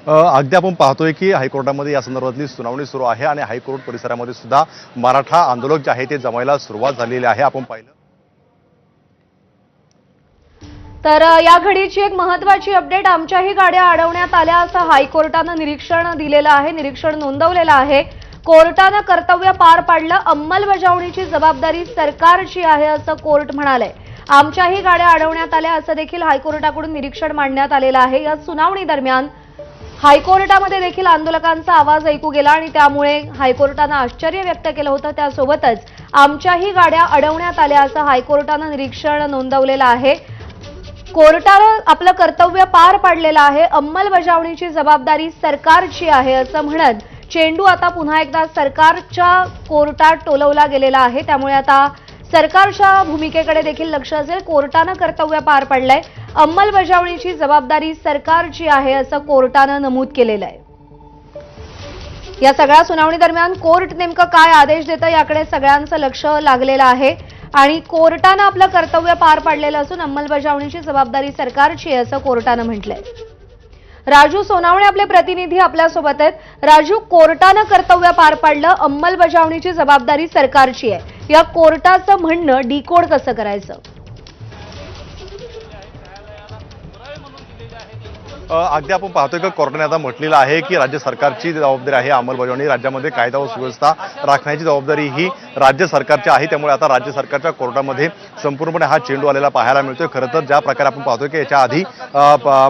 अगदी आपण पाहतोय की हायकोर्टामध्ये या संदर्भातली सुनावणी सुरू आहे आणि हायकोर्ट परिसरामध्ये सुद्धा मराठा आंदोलक जे आहे ते जमायला सुरुवात झालेली आहे। आपण पाहिलं तर या घडीची एक महत्त्वाची अपडेट, आमच्याही गाड्या अडवण्यात आल्या असं हायकोर्टानं निरीक्षण दिलेलं आहे, निरीक्षण नोंदवलेलं आहे। कोर्टानं कर्तव्य पार पाडलं, अंमलबजावणीची जबाबदारी सरकारची आहे असं कोर्ट म्हणालंय। आमच्याही गाड्या अडवण्यात आल्या असं देखील हायकोर्टाकडून निरीक्षण मांडण्यात आलेलं आहे। या सुनावणी दरम्यान हायकोर्टामध्ये देखील आंदोलकांचा आवाज ऐकू गेला आणि त्यामुळे हायकोर्टानं आश्चर्य व्यक्त केलं होतं। त्यासोबतच आमच्याही गाड्या अडवण्यात आल्या असं हायकोर्टानं निरीक्षण नोंदवलेलं आहे। कोर्टानं आपलं कर्तव्य पार पाडलेलं आहे, अंमलबजावणीची जबाबदारी सरकारची आहे असं म्हणत चेंडू आता पुन्हा एकदा सरकारच्या कोर्टात टोलवला गेलेला आहे। त्यामुळे आता सरकारच्या भूमिकेकडे देखील लक्ष असेल। कोर्टानं कर्तव्य पार पाडलंय, अंमलबजावणीची जबाबदारी सरकारची आहे असं कोर्टानं नमूद केलेलं आहे। या सगळ्या सुनावणी दरम्यान कोर्ट नेमकं काय आदेश देतं याकडे सगळ्यांचं लक्ष लागलेलं आहे आणि कोर्टानं आपलं कर्तव्य पार पाडलेलं असून अंमलबजावणीची जबाबदारी सरकारची आहे असं कोर्टानं म्हटलंय। राजू सोनावणे आपले प्रतिनिधी आपल्यासोबत आहेत। राजू, कोर्टानं कर्तव्य पार पाडलं, अंमलबजावणीची जबाबदारी सरकारची आहे, या कोर्टाचं म्हणणं डिकोड कसं करायचं? अगदी आपण पाहतोय की कोर्टाने आता म्हटलेलं आहे की राज्य सरकारची जबाबदारी आहे अंमलबजावणी, राज्यामध्ये कायदा व सुव्यवस्था राखण्याची जबाबदारी ही राज्य सरकारची आहे। त्यामुळे आता राज्य सरकारच्या कोर्टामध्ये संपूर्णपणे हा चेंडू आलेला पाहायला मिळतोय। खरं तर ज्या प्रकारे आपण पाहतोय की याच्या आधी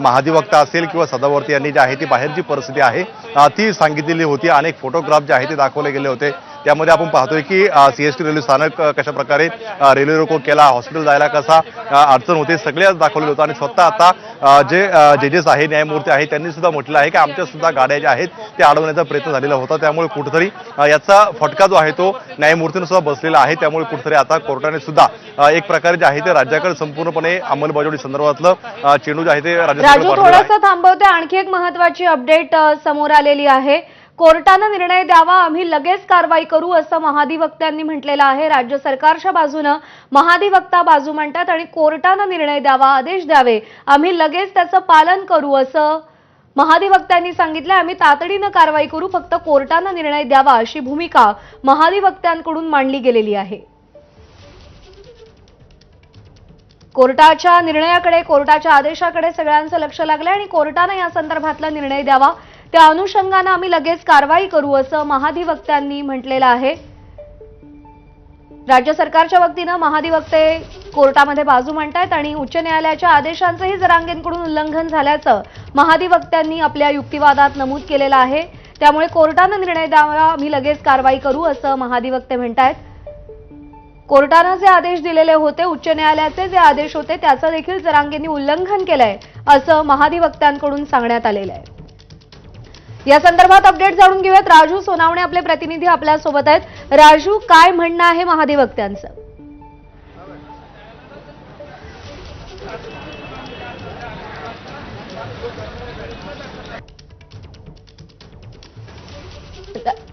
महाधिवक्ता असेल किंवा सदावर्ती यांनी जे आहे ती बाहेरची परिस्थिती आहे ती सांगितलेली होती, अनेक फोटोग्राफ जे आहे ते दाखवले गेले होते। त्यामध्ये आपण पाहतोय की सीएसटी रेल्वे स्थानक कशा प्रकारे रेल्वे रोको केला, हॉस्पिटल जायला कसा अडचण होते, सगळे दाखवलेलं होतं। आणि स्वतः आता जे जजेस आहे, न्यायमूर्ती आहे, त्यांनी सुद्धा म्हटलं आहे की आमच्या सुद्धा गाड्या ज्या आहेत ते अडवण्याचा प्रयत्न झालेला होता। त्यामुळे कुठेतरी याचा फटका जो आहे तो न्यायमूर्तींना सुद्धा बसलेला आहे। त्यामुळे कुठेतरी आता कोर्टाने सुद्धा एक प्रकारे जे आहे ते राज्याकडे संपूर्णपणे अंमलबजावणी संदर्भातलं चेंडू जे आहे ते राजू थोडंसं थांबवते, आणखी एक महत्त्वाची अपडेट समोर आलेली आहे। कोर्टानं निर्णय द्यावा, आम्ही लगेच कारवाई करू असं महाधिवक्त्यांनी म्हटलेलं आहे। राज्य सरकारच्या बाजूनं महाधिवक्ता बाजू मांडतात आणि कोर्टानं निर्णय द्यावा, आदेश द्यावे, आम्ही लगेच त्याचं पालन करू असं महाधिवक्त्यांनी सांगितलं। आम्ही तातडीनं कारवाई करू, फक्त कोर्टानं निर्णय द्यावा अशी भूमिका महाधिवक्त्यांकडून मांडली गेलेली आहे। कोर्टाच्या निर्णयाकडे, कोर्टाच्या आदेशाकडे सगळ्यांचं लक्ष लागलंय आणि कोर्टानं या संदर्भातला निर्णय द्यावा, त्या अनुषंगानं आम्ही लगेच कारवाई करू असं महाधिवक्त्यांनी म्हटलेलं आहे। राज्य सरकारच्या वतीनं महाधिवक्ते कोर्टामध्ये बाजू मांडतायत आणि उच्च न्यायालयाच्या आदेशांचंही जरांगेंकडून उल्लंघन झाल्याचं महाधिवक्त्यांनी आपल्या युक्तिवादात नमूद केलेलं आहे। त्यामुळे कोर्टानं निर्णय द्यावा, आम्ही लगेच कारवाई करू असं महाधिवक्ते म्हणतायत। कोर्टानं जे आदेश दिलेले होते, उच्च न्यायालयाचे जे आदेश होते त्याचं देखील जरांगेंनी उल्लंघन केलंय असं महाधिवक्त्यांकडून सांगण्यात आलेलं आहे। या संदर्भात अपडेट जाणून घेऊयात। राजू सोनावणे आपले प्रतिनिधी आपल्यासोबत आहेत। राजू, काय म्हणणं आहे महाधिवक्त्यांचं?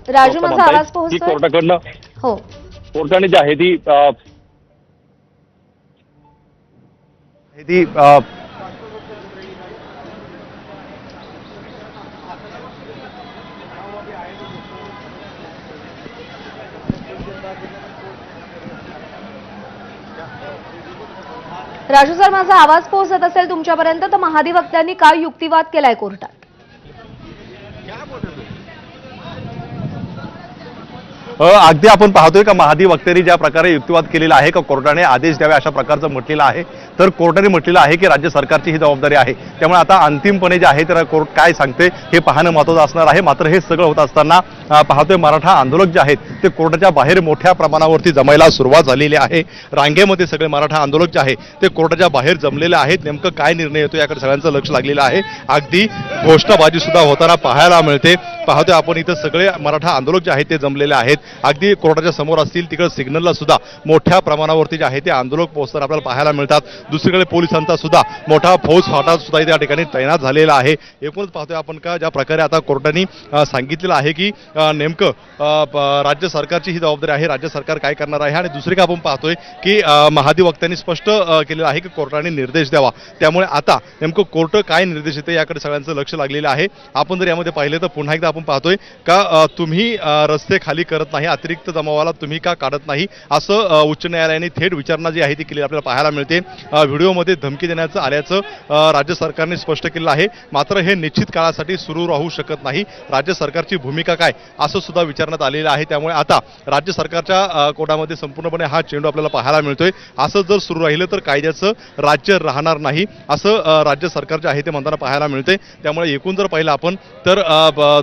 राजू, माझा आवाज पोहोचतोय? कोर्टाकडनं हो, कोर्टाने जी आहे ती राजू सर, माझा आवाज पोहोचत असेल तुमच्यापर्यंत तर महाधिवक्त्यांनी काय युक्तिवाद केलाय कोर्टात? अगदी आपण पाहतोय का महाधिवक्त्यांनी ज्या प्रकारे युक्तिवाद केलेला आहे का कोर्टाने आदेश द्यावे अशा प्रकारचं म्हटलेलं आहे, तर कोर्टाने म्हटलेलं आहे की राज्य सरकारची ही जबाबदारी आहे। त्यामुळे आता अंतिमपणे जे आहे तर कोर्ट काय सांगते हे पाहणं महत्त्वाचं असणार आहे। मात्र हे सगळं होत असताना पाहतोय मराठा आंदोलक जे आहेत ते कोर्टाच्या बाहेर मोठ्या प्रमाणावरती जमायला सुरुवात झालेली आहे। रांगेमध्ये सगळे मराठा आंदोलक जे आहे ते कोर्टाच्या बाहेर जमलेले आहेत। नेमकं काय निर्णय येतो याकडे सगळ्यांचं लक्ष लागलेलं आहे। अगदी घोषणाबाजी सुद्धा होताना पाहायला मिळते। पाहतोय आपण इथं सगळे मराठा आंदोलक जे आहेत ते जमलेले आहेत। अगदी कोर्टाच्या समोर असतील तिकडे सिग्नलला सुद्धा मोठ्या प्रमाणावरती जे आहे ते आंदोलक पोहोचताना आपल्याला पाहायला मिळतात। दुसरीकडे पोलिसांचा सुद्धा मोठा फौज फाटा सुद्धा त्या ठिकाणी तैनात झालेला आहे। एकूणच पाहतोय आपण का ज्या प्रकारे आता कोर्टाने सांगितलेलं आहे की नेमकं राज्य सरकारची ही जबाबदारी आहे, राज्य सरकार काय करणार आहे. आणि दुसरी का आपण पाहतोय की महाधिवक्त्यांनी स्पष्ट केलेलं आहे की कोर्टाने निर्देश द्यावा. त्यामुळे आता नेमकं कोर्ट काय निर्देश देते याकडे सगळ्यांचं लक्ष लागलेलं आहे. आपण जर यामध्ये पाहिलं तर पुन्हा एकदा आपण पाहतोय का तुम्ही रस्ते खाली करत नाही, अतिरिक्त जमावाला तुम्ही का काढत नाही, असं उच्च न्यायालयाने थेट विचारणा जी आहे ती केली आपल्याला पाहायला मिळते. व्हिडिओमध्ये धमकी देण्याचं आल्याचं राज्य सरकारने स्पष्ट केलं आहे. मात्र हे निश्चित काळासाठी सुरू राहू शकत नाही. राज्य सरकारची भूमिका काय असं सुद्धा विचारण्यात आलेलं आहे. त्यामुळे आता राज्य सरकारच्या कोर्टामध्ये संपूर्णपणे हा चेंडू आपल्याला पाहायला मिळतोय. असं जर सुरू राहिलं तर कायद्याचं राज्य राहणार नाही असं राज्य सरकार जे आहे ते म्हणताना पाहायला मिळते. त्यामुळे एकूण जर पाहिलं आपण तर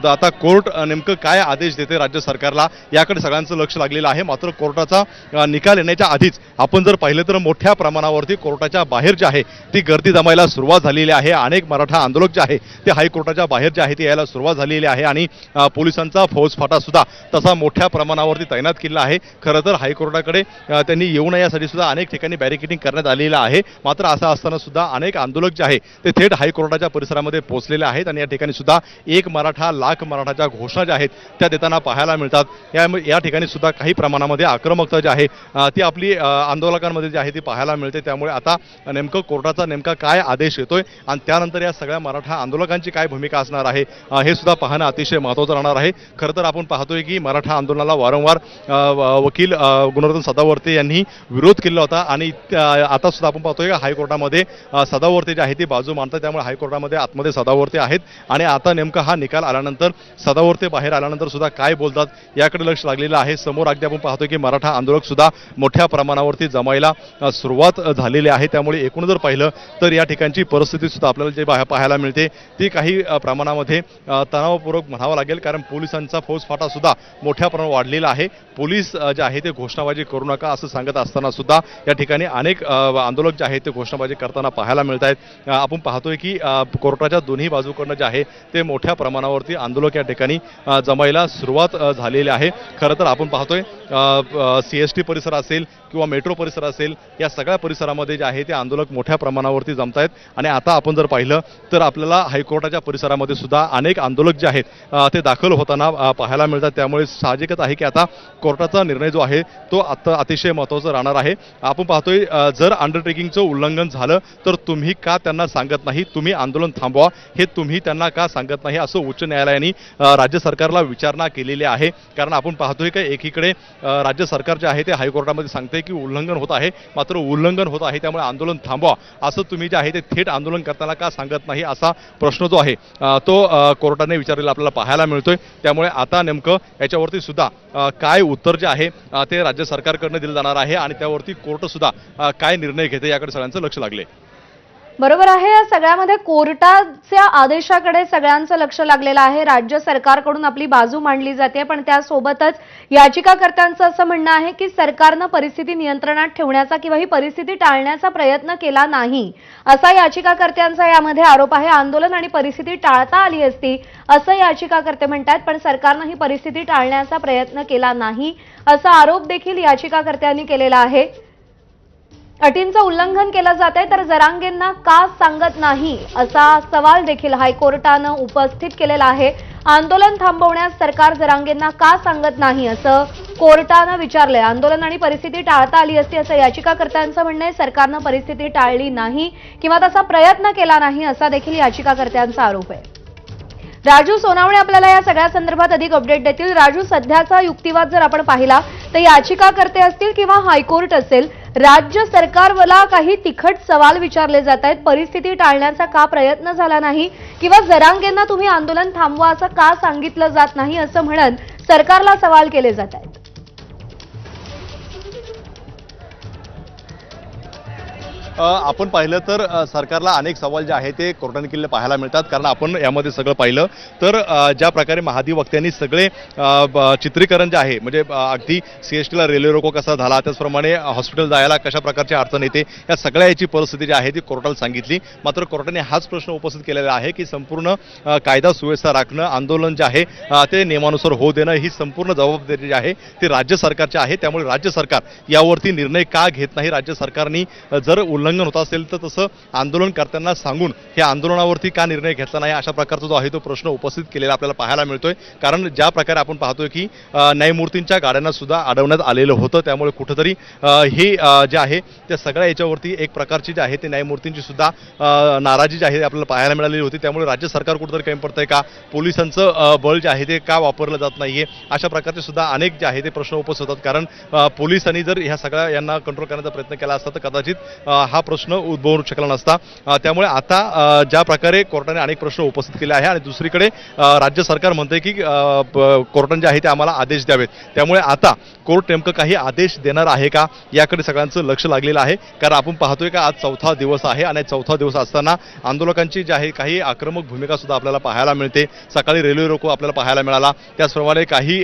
आता कोर्ट नेमकं काय आदेश देते राज्य सरकारला याकडे सगळ्यांचं लक्ष लागलेलं आहे. मात्र कोर्टाचा निकाल येण्याच्या आधीच आपण जर पाहिलं तर मोठ्या प्रमाणावरती कोर्टाच्या बाहेर जे आहे ती गर्दी जमायला सुरुवात झालेली आहे. अनेक मराठा आंदोलक जे आहे ते हायकोर्टाच्या बाहेर जे आहे ते यायला सुरुवात झालेली आहे आणि पोलिसांचा फौजफाटा सुद्धा तसा मोठ्या प्रमाणावरती तैनात केला आहे. खरं तर हायकोर्टाकडे त्यांनी येऊ नये यासाठी सुद्धा अनेक ठिकाणी बॅरिकेडिंग करण्यात आलेलं आहे. मात्र असं असताना सुद्धा अनेक आंदोलक जे आहे ते थेट हायकोर्टाच्या परिसरामध्ये पोहोचलेले आहेत आणि या ठिकाणी सुद्धा एक मराठा लाख मराठाच्या घोषणा ज्या आहेत त्या देताना पाहायला मिळतात. या ठिकाणी सुद्धा काही प्रमाणामध्ये आक्रमकता जी आहे ती आपली आंदोलकांमध्ये जी आहे ती पाहायला मिळते. त्यामुळे आता नेमकं कोर्टाचा नेमका काय आदेश येतोय आणि त्यानंतर या सगळ्या मराठा आंदोलकांची काय भूमिका असणार आहे हे सुद्धा पाहणं अतिशय महत्त्वाचं राहणार आहे. खरं तर आपण पाहतोय की मराठा आंदोलनाला वारंवार वकील गुणवर्धन सदावर्ते यांनी विरोध केला होता आणि आता सुद्धा आपण पाहतोय की हायकोर्टामध्ये सदावर्ते जे आहे ती बाजू मांडतात. त्यामुळे हायकोर्टामध्ये आतमध्ये सदावर्ते आहेत आणि आता नेमका हा निकाल आल्यानंतर सदावर्ते बाहेर आल्यानंतर सुद्धा काय बोलतात याकडे लक्ष लागलेलं आहे. समोर अगदी आपण पाहतोय की मराठा आंदोलक सुद्धा मोठ्या प्रमाणावरती जमायला सुरुवात झालेली आहे. त्यामुळे एकूण जर पाहिलं तर या ठिकाणची परिस्थिती सुद्धा आपल्याला जे पाहायला मिळते ती काही प्रमाणामध्ये तणावपूर्वक म्हणावं लागेल. कारण पोलिसांचा फौजफाटा सुद्धा मोठ्या प्रमाणात वाढलेला आहे. पोलीस जे आहे ते घोषणाबाजी करू नका असं सांगत असताना सुद्धा या ठिकाणी अनेक आंदोलक जे आहे ते घोषणाबाजी करताना पाहायला मिळत आहेत. आपण पाहतोय की कोर्टाच्या दोन्ही बाजूकडनं जे आहे ते मोठ्या प्रमाणावरती आंदोलक या ठिकाणी जमायला सुरुवात झालेली आहे. खरं तर आपण पाहतोय CST परिसर असेल किंवा मेट्रो परिसर असेल या सगळ्या परिसरामध्ये जे आहे ते आंदोलक मोठ्या प्रमाणावरती जमत आहेत. आणि आता आपण जर पाहिलं तर आपल्याला हायकोर्टाच्या परिसरामध्ये सुद्धा अनेक आंदोलक जे आहेत ते दाखल होताना पाहायला मिळतात. त्यामुळे साहजिकच आहे की आता कोर्टाचा निर्णय जो आहे तो आता अतिशय महत्त्वाचा राहणार आहे. आपण पाहतोय जर अंडरटेकिंगचं उल्लंघन झालं तर तुम्ही का त्यांना सांगत नाही, तुम्ही आंदोलन थांबवा हे तुम्ही त्यांना का सांगत नाही असं उच्च न्यायालयाने राज्य सरकारला विचारणा केलेली आहे. कारण आपण पाहतोय की एकीकडे राज्य सरकार जे आहे ते हायकोर्टामध्ये सांगते की उल्लंघन होत आहे, मात्र उल्लंघन होत आहे त्यामुळे आंदोलन थांबवा असं तुम्ही जे आहे ते थेट आंदोलन करताना का सांगत नाही असा प्रश्न जो आहे तो कोर्टाने विचारलेला आपल्याला पाहायला मिळतोय. त्यामुळे आता नेमकं याच्यावरती सुद्धा काय उत्तर जे आहे ते राज्य सरकारकडनं दिलं जाणार आहे आणि त्यावरती कोर्ट सुद्धा काय निर्णय घेते याकडे सगळ्यांचं लक्ष लागले. बरोबर आहे. या सगळ्यामध्ये कोर्टाच्या आदेशाकडे सगळ्यांचं लक्ष लागलेलं आहे. राज्य सरकारकडून आपली बाजू मांडली जाते, पण त्यासोबतच याचिकाकर्त्यांचं असं म्हणणं आहे की सरकारनं परिस्थिती नियंत्रणात ठेवण्याचा किंवा ही परिस्थिती टाळण्याचा प्रयत्न केला नाही असा याचिकाकर्त्यांचा यामध्ये आरोप आहे. आंदोलन आणि परिस्थिती टाळता आली असती असं याचिकाकर्ते म्हणतात, पण सरकारनं ही परिस्थिती टाळण्याचा प्रयत्न केला नाही असा आरोप देखील याचिकाकर्त्यांनी केलेला आहे. अटींचं उल्लंघन केलं जात आहे तर जरांगेंना का सांगत नाही असा सवाल देखील हायकोर्टानं उपस्थित केलेला आहे. आंदोलन थांबवण्यास सरकार जरांगेंना का सांगत नाही असं कोर्टानं विचारलंय. आंदोलन आणि परिस्थिती टाळता आली असती असं याचिकाकर्त्यांचं म्हणणं आहे. सरकारनं परिस्थिती टाळली नाही किंवा तसा प्रयत्न केला नाही असा देखील याचिकाकर्त्यांचा आरोप आहे. राजू सोनावणे आपल्याला या सगळ्या संदर्भात अधिक अपडेट देतील. राजू, सध्याचा युक्तिवाद जर आपण पाहिला तर याचिकाकर्ते असतील किंवा हायकोर्ट असेल, राज्य सरकारला काही तिखट सवाल विचारले जात आहेत. परिस्थिती टाळण्याचा का प्रयत्न झाला नाही किंवा जरांगेंना तुम्ही आंदोलन थांबवा असं का सांगितलं जात नाही असं म्हणत सरकारला सवाल केले जात आहेत. आपण पाहिलं तर सरकारला अनेक सवाल जे आहे ते कोर्टाने केलेले पाहायला मिळतात. कारण आपण यामध्ये सगळं पाहिलं तर ज्या प्रकारे महाधिवक्त्यांनी सगळे चित्रीकरण जे आहे म्हणजे अगदी CSTला रेल्वे रोको कसा झाला, त्याचप्रमाणे हॉस्पिटल जायला कशा प्रकारची अडचण येते या सगळ्या याची परिस्थिती जी आहे ती कोर्टाला सांगितली. मात्र कोर्टाने हाच प्रश्न उपस्थित केलेला आहे की संपूर्ण कायदा सुव्यवस्था राखणं, आंदोलन जे आहे ते नियमानुसार होऊ देणं ही संपूर्ण जबाबदारी जी आहे ती राज्य सरकारची आहे. त्यामुळे राज्य सरकार यावरती निर्णय का घेत नाही, राज्य सरकारने जर उल्लंघन होत असेल तर तसं आंदोलनकर्त्यांना सांगून हे आंदोलनावरती का निर्णय घेतला नाही अशा प्रकारचा जो आहे तो प्रश्न उपस्थित केलेला आपल्याला पाहायला मिळतोय. कारण ज्या प्रकारे आपण पाहतोय की न्यायमूर्तींच्या गाड्यांना सुद्धा अडवण्यात आलेलं होतं, त्यामुळे कुठंतरी हे जे आहे त्या सगळ्या याच्यावरती एक प्रकारची जी आहे ते न्यायमूर्तींची सुद्धा नाराजी जी आहे आपल्याला पाहायला मिळालेली होती. त्यामुळे राज्य सरकार कुठंतरी कमी पडतंय का, पोलिसांचं बळ जे आहे ते का वापरलं जात नाहीये अशा प्रकारचे सुद्धा अनेक जे आहे ते प्रश्न उपस्थित होतात. कारण पोलिसांनी जर ह्या सगळ्या यांना कंट्रोल करण्याचा प्रयत्न केला असता तर कदाचित हा प्रश्न उद्भवू शकला नसता. त्यामुळे आता ज्या प्रकारे कोर्टाने अनेक प्रश्न उपस्थित केले आहे आणि दुसरीकडे राज्य सरकार म्हणते की कोर्टाने जे आहे ते आम्हाला आदेश द्यावेत. त्यामुळे आता कोर्ट नेमकं काही आदेश देणार आहे का याकडे सगळ्यांचं लक्ष लागलेलं आहे. कारण आपण पाहतोय का आज चौथा दिवस आहे आणि चौथा दिवस असताना आंदोलकांची जी आहे काही आक्रमक भूमिका सुद्धा आपल्याला पाहायला मिळते. सकाळी रेल्वे रोको आपल्याला पाहायला मिळाला, त्याचप्रमाणे काही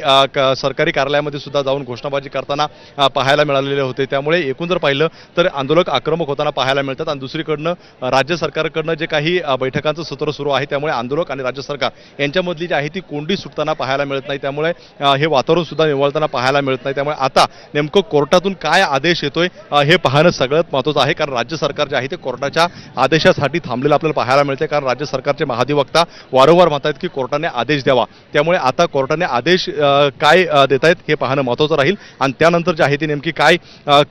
सरकारी कार्यालयामध्ये सुद्धा जाऊन घोषणाबाजी करताना पाहायला मिळालेले होते. त्यामुळे एकूण जर पाहिलं तर आंदोलक आक्रमक होताना पाहायला मिळतात आणि दुसरीकडनं राज्य सरकारकडनं जे काही बैठकांचं सत्र सुरू आहे त्यामुळे आंदोलक आणि राज्य सरकार यांच्यामधली जी आहे ती कोंडी सुटताना पाहायला मिळत नाही. त्यामुळे हे वातावरण सुद्धा निवळताना पाहायला मिळत नाही. त्यामुळे आता नेमकं कोर्टातून काय आदेश येतोय हे पाहणं सगळ्यात महत्त्वाचं आहे. कारण राज्य सरकार जे आहे ते कोर्टाच्या आदेशासाठी थांबलेलं आपल्याला पाहायला मिळते. कारण राज्य सरकारचे महाधिवक्ता वारंवार म्हणतात की कोर्टाने आदेश द्यावा. त्यामुळे आता कोर्टाने आदेश काय देत आहेत हे पाहणं महत्त्वाचं राहील आणि त्यानंतर जे आहे ती नेमकी काय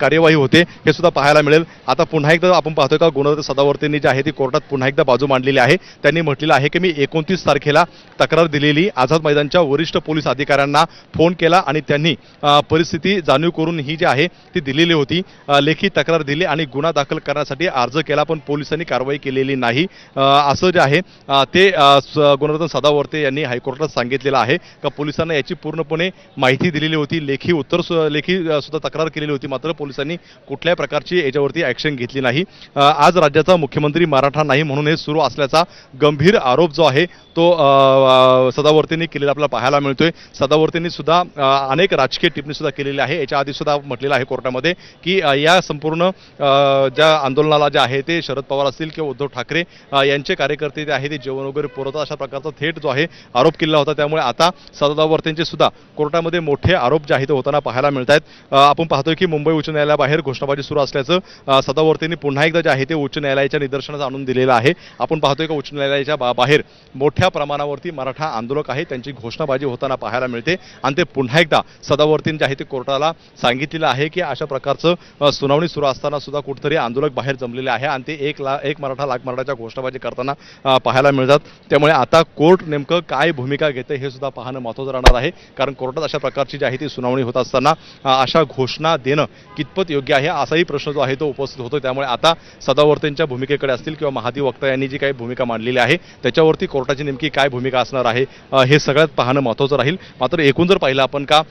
कार्यवाही होते हे सुद्धा पाहायला मिळेल. आता पुन्हा एकदा आपण पाहतोय का गुणवत्ता सदावर्तेंनी जी आहे ती कोर्टात पुन्हा एकदा बाजू मांडलेली आहे. त्यांनी म्हटलेलं आहे की मी 29 तारखेला तक्रार दिलेली, आझाद मैदानच्या वरिष्ठ पोलीस अधिकाऱ्यांना फोन केला आणि त्यांनी परिस्थिती जाणीव करून ही जी आहे ती दिलेली होती, लेखी तक्रार दिली आणि गुन्हा दाखल करण्यासाठी अर्ज केला, पण पोलिसांनी कारवाई केलेली नाही असं जे आहे ते गुणवर्धन सदावर्ते यांनी हायकोर्टात सांगितलेलं आहे. का पोलिसांना याची पूर्णपणे माहिती दिलेली होती, लेखी सुद्धा तक्रार केलेली होती, मात्र पोलिसांनी कुठल्याही प्रकारची याच्यावरती ॲक्शन घेतली नाही. आज राज्याचा मुख्यमंत्री मराठा नाही म्हणून हे सुरू असल्याचा गंभीर आरोप जो आहे तो सदावर्तेंनी केलेला आपल्याला पाहायला मिळतोय. सदावर्तेंनी सुद्धा अनेक राजकीय टिप्पणी सुद्धा केलेली आहे. याच्या आधी सुद्धा म्हटलेलं आहे कोर्टामध्ये की या संपूर्ण ज्या आंदोलनाला जे आहे ते शरद पवार असतील किंवा उद्धव ठाकरे यांचे कार्यकर्ते जे आहे ते जेवण वगैरे पुरवतात अशा प्रकारचा थेट जो आहे आरोप केलेला होता. त्यामुळे आता सदावर्तेंचे सुद्धा कोर्टामध्ये मोठे आरोप जे आहे ते होताना पाहायला मिळत आहेत. आपण पाहतोय की मुंबई उच्च न्यायालयाबाहेर घोषणाबाजी सुरू असल्याचं सदावर्तेंनी पुन्हा एकदा जे आहे ते उच्च न्यायालयाच्या निदर्शनास आणून दिलेलं आहे. आपण पाहतोय का उच्च न्यायालयाच्या बाहेर मोठ्या प्रमाणावरती मराठा आंदोलक आहे त्यांची घोषणाबाजी होताना पाहायला मिळते आणि ते पुन्हा एकदा सदावर्तेंनी जे आहे ते कोर्टाला सांगितलेलं आहे की अशा प्रकारचं सुनावणी सुरू असताना सुद्धा कुठेतरी आंदोलक बाहेर जमलेले आहे आणि ते एक मराठा लाख मराठाच्या घोषणाबाजी करताना पाहायला मिळतात. त्यामुळे आता कोर्ट नेमकं काय भूमिका घेते हे सुद्धा पाहणं महत्त्वाचं राहणार आहे. कारण कोर्टात अशा प्रकारची जी आहे ती सुनावणी होत असताना अशा घोषणा देणं कितपत योग्य आहे असाही प्रश्न जो आहे तो उपस्थित होतो. त्यामुळे आता सदावर्तेंच्या भूमिकेकडे असतील किंवा महाधिवक्ता यांनी जी काही भूमिका मांडलेली आहे त्याच्यावरती कोर्टाची नेमकी काय भूमिका असणार आहे हे सगळ्यात पाहणं महत्त्वाचं राहील. मात्र एकूण जर पाहिलं आपण का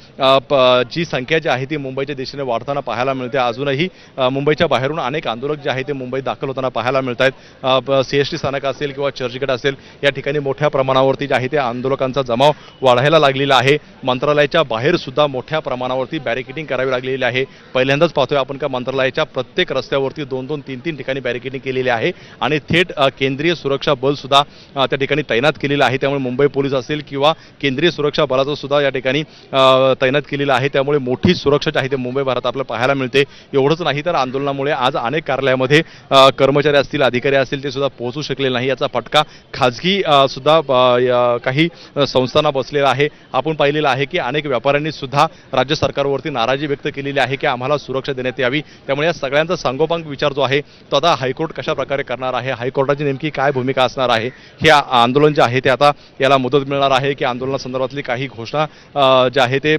जी संख्या जी आहे ती मुंबईच्या दिशेने वाढताना पाहायला मिळते. अजूनही मुंबईच्या बाहेरून अनेक आंदोलक जे आहे ते मुंबईत दाखल होताना पाहायला मिळत आहेत. CST स्थानक असेल किंवा चर्चगेट असेल या ठिकाणी मोठ्या प्रमाणावरती जे आहे ते आंदोलकांचा जमाव वाढायला लागलेला आहे. मंत्रालयाच्या बाहेर सुद्धा मोठ्या प्रमाणावरती बॅरिकेडिंग करावी लागलेली आहे. पहिल्यांदाच पाहतोय आपण का मंत्रालयाच्या प्रत्येक रस्त्यावरती 2-2, 3-3 ठिकाणी बॅरिकेडिंग केलेली आहे आणि थेट केंद्रीय सुरक्षा बल सुद्धा त्या ठिकाणी तैनात केलेलं आहे. त्यामुळे मुंबई पोलीस असेल किंवा केंद्रीय सुरक्षा बलाचं सुद्धा या ठिकाणी तैनात केलेलं आहे. त्यामुळे मोठी सुरक्षा जी आहे ते मुंबई भारत आपल्याला पाहायला मिळते. एवढंच नाही तर आंदोलनामुळे आज अनेक कार्यालयामध्ये कर्मचारी असतील, अधिकारी असतील ते सुद्धा पोहोचू शकले नाही. याचा फटका खाजगी सुद्धा काही संस्थांना बसलेला आहे. आपण पाहिलेलं आहे की अनेक व्यापाऱ्यांनी सुद्धा राज्य सरकारवरती नाराजी व्यक्त केलेली आहे की आम्हाला सुरक्षा देण्यात यावी. त्यामुळे या सगळ्यांचा सांगोपांग विचार जो आहे तो आता हायकोर्ट कशा प्रकारे करणार आहे, हायकोर्टाची नेमकी काय भूमिका असणार आहे, हे आंदोलन जे आहे ते आता याला मुदत मिळणार आहे की आंदोलनासंदर्भातली काही घोषणा जे आहे ते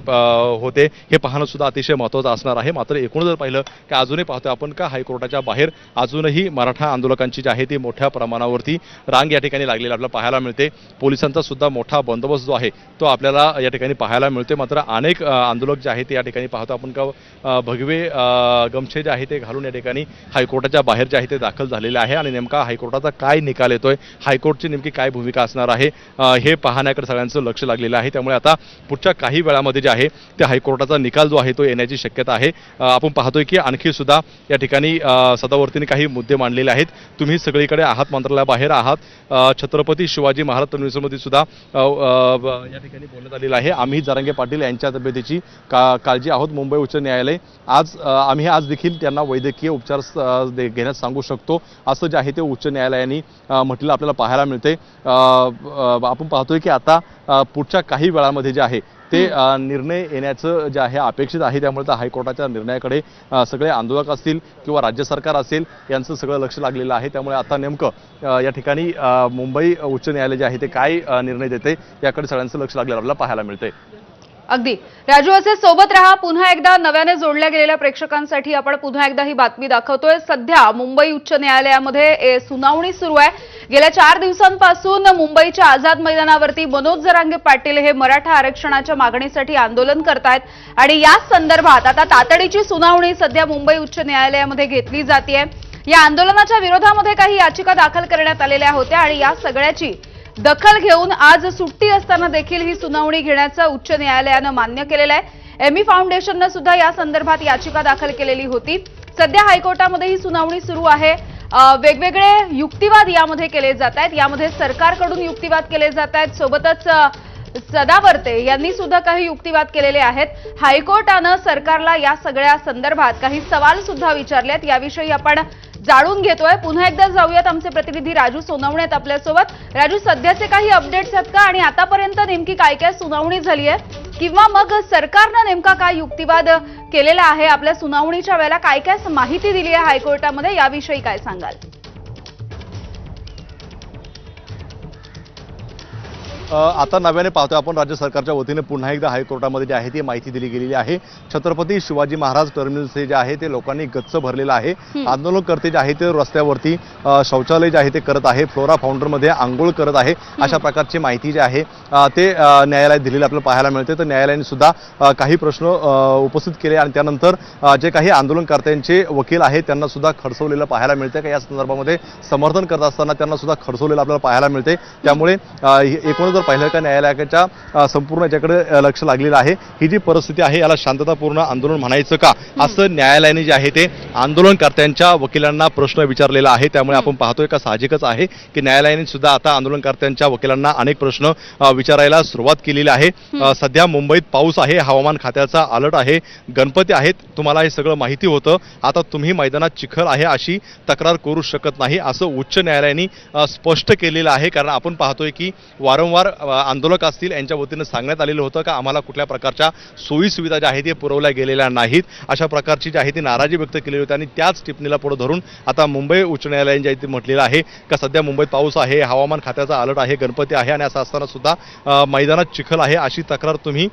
होते हे पाहणं सुद्धा अतिशय महत्त्वाचं असणार आहे. मात्र एकूण जर पाहिलं की अजूनही पाहतोय आपण का हायकोर्टाच्या बाहेर अजूनही मराठा आंदोलकांची जी आहे ती मोठ्या प्रमाणावरती रांग या ठिकाणी लागलेली आपल्याला पाहायला मिळते. पोलिसांचा सुद्धा मोठा बंदोबस्त जो आहे तो आपल्याला या ठिकाणी पाहायला मिळते. मात्र अनेक आंदोलक जे आहे ते या ठिकाणी पाहतो आपण का भगवे गमछे जे आहे ते घालून या ठिकाणी हायकोर्टाच्या बाहेर जे आहे ते दाखल झालेले आहे आणि नेमका हायकोर्टाचा काय निकाल येतोय, हायकोर्टची नेमकी काय भूमिका असणार आहे हे पाहण्याकडे सगळ्यांचं लक्ष लागलेलं आहे. त्यामुळे आता पुढच्या काही वेळामध्ये जे आहे ते हायकोर्टाचा निकाल जो आहे तो येण्याची शक्यता आहे. आपण पाहतोय की आणखी सुद्धा या ठिकाणी सदावर्तींनी काही मुद्दे मांडलेले आहेत. तुम्ही सगळीकडे आहात, मंत्रालयाबाहेर आहात, छत्रपती शिवाजी महाराज टर्मिनसमध्ये सुद्धा या ठिकाणी बोलण्यात आलेलं आहे. आम्ही जरांगे पाटील यांच्या तब्येतीची काळजी आहोत. मुंबई उच्च न्यायालय आम्ही आज देखील त्यांना वैद्यकीय उपचार घेण्यास सांगू शकतो असं जे आहे ते उच्च न्यायालयाने म्हटलेलं आपल्याला पाहायला मिळते। आपण पाहतोय की आता पुढच्या काही वेळामध्ये जे आहे ते निर्णय येण्याचं जे आहे अपेक्षित आहे। त्यामुळे तर हायकोर्टाच्या निर्णयाकडे सगळे आंदोलक असतील किंवा राज्य सरकार असेल यांचं सगळं लक्ष लागलेलं आहे। त्यामुळे आता नेमकं या ठिकाणी मुंबई उच्च न्यायालय जे आहे ते काय निर्णय देते याकडे सगळ्यांचं लक्ष लागलेलं आपल्याला पाहायला मिळते। अगदी राजू, असे सोबत राहा। पुन्हा एकदा नव्याने जोडल्या गेलेल्या प्रेक्षकांसाठी आपण पुन्हा एकदा ही बातमी दाखवतोय। सध्या मुंबई उच्च न्यायालयामध्ये सुनावणी सुरू आहे। गेल्या 4 दिवसांपासून मुंबईच्या आझाद मैदानावरती मनोज जरांगे पाटील हे मराठा आरक्षणाच्या मागणीसाठी आंदोलन करतायत आणि या संदर्भात आता तातडीची सुनावणी सध्या मुंबई उच्च न्यायालयामध्ये घेतली जातेय। या आंदोलनाच्या विरोधामध्ये काही याचिका दाखल करण्यात आलेल्या होत्या आणि या सगळ्याची दखल घेऊन आज सुट्टी असताना देखील ही सुनावणी घेण्याचं उच्च न्यायालयानं मान्य केलेलं आहे। एमी फाउंडेशननं सुद्धा या संदर्भात याचिका दाखल केलेली होती। सध्या हायकोर्टामध्ये ही सुनावणी सुरू आहे। वेगवेगळे युक्तिवाद यामध्ये केले जात आहेत। यामध्ये सरकारकडून युक्तिवाद केले जात आहेत, सोबतच सदावर्ते यांनी सुद्धा काही युक्तिवाद केलेले आहेत। हायकोर्टानं सरकारला या सगळ्या संदर्भात काही सवाल सुद्धा विचारलेत, याविषयी आपण जाणून घेतोय। पुन्हा एकदा जाऊयात, आमचे प्रतिनिधी राजू सोनवणे आहेत आपल्यासोबत। राजू, सध्याचे काही अपडेट्स आहेत का आणि आतापर्यंत नेमकी काय काय सुनावणी झाली आहे किंवा मग सरकारनं नेमका काय युक्तिवाद केलेला आहे, आपल्या सुनावणीच्या वेळेला काय काय माहिती दिली आहे हायकोर्टामध्ये, याविषयी काय सांगाल? आता नव्याने पाहतोय आपण राज्य सरकारच्या वतीने पुन्हा एकदा हायकोर्टामध्ये जे आहे ती माहिती दिली गेलेली आहे। छत्रपती शिवाजी महाराज टर्मिनस जे आहे ते लोकांनी गच्च भरलेलं आहे। आंदोलनकर्ते जे आहे ते रस्त्यावरती शौचालय जे आहे ते करत आहे, फ्लोरा फाउंडरमध्ये आंघोळ करत आहे, अशा प्रकारची माहिती जी आहे ते न्यायालयात दिलेली आपल्याला पाहायला मिळते। तर न्यायालयाने सुद्धा काही प्रश्न उपस्थित केले आणि त्यानंतर जे काही आंदोलनकर्त्यांचे वकील आहेत त्यांना सुद्धा खडसवलेलं पाहायला मिळते। या संदर्भामध्ये समर्थन करत असताना त्यांना सुद्धा खडसवलेलं आपल्याला पाहायला मिळते। त्यामुळे एकूणच पाहिलं का न्यायालयाच्या संपूर्ण याच्याकडे लक्ष लागलेलं आहे। ही जी परिस्थिती आहे याला शांततापूर्ण आंदोलन म्हणायचं का, असं न्यायालयाने जे आहे ते आंदोलनकर्त्यांच्या वकिलांना प्रश्न विचारलेला आहे। त्यामुळे आपण पाहतोय का साहजिकच आहे की न्यायालयाने सुद्धा आता आंदोलनकर्त्यांच्या वकिलांना अनेक प्रश्न विचारायला सुरुवात केलेली आहे। सध्या मुंबईत पाऊस आहे, हवामान खात्याचा अलर्ट आहे, गणपती आहेत, तुम्हाला हे सगळं माहिती होतं, आता तुम्ही मैदानात चिखल आहे अशी तक्रार करू शकत नाही असं उच्च न्यायालयाने स्पष्ट केलेलं आहे। कारण आपण पाहतोय की वारंवार आंदोलक असतील यांच्या वतीने सांगण्यात आलेलं होतं का आम्हाला कुठल्या प्रकारच्या सोयी सुविधा ज्या आहेत ते पुरवल्या गेलेल्या नाहीत, अशा प्रकारची जी आहे ती नाराजी व्यक्त केली होती। आणि त्याच टिप्पणीला पुढे धरून आता मुंबई उच्च न्यायालयाने जे म्हटलेलं आहे का सध्या मुंबईत पाऊस आहे, हवामान खात्याचा अलर्ट आहे, गणपती आहे आणि असं असताना सुद्धा मैदानात चिखल आहे अशी तक्रार तुम्ही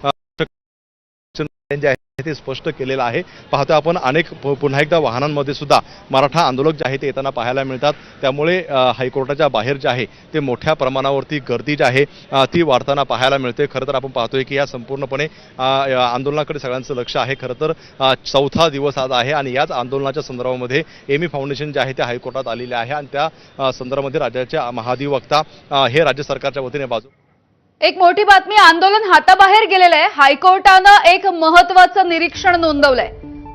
जे आहे ते स्पष्ट केलेलं आहे। पाहतो आपण अनेक पुन्हा एकदा वाहनांमध्ये सुद्धा मराठा आंदोलक जे आहे ते येताना पाहायला मिळतात। त्यामुळे हायकोर्टाच्या बाहेर जे आहे ते मोठ्या प्रमाणावरती गर्दी जी आहे ती वाढताना पाहायला मिळते। खरं तर आपण पाहतोय की या संपूर्णपणे आंदोलनाकडे सगळ्यांचं लक्ष आहे। खरं तर 4था दिवस आज आहे आणि याच आंदोलनाच्या संदर्भामध्ये एमी फाउंडेशन जे आहे ते हायकोर्टात आलेले आहे आणि त्या संदर्भामध्ये राज्याचे महाधिवक्ता हे राज्य सरकारच्या वतीने बाजू एक मोठी बातमी, आंदोलन हाताबाहेर गेलेलं आहे। हायकोर्टानं एक महत्त्वाचं निरीक्षण नोंदवलंय।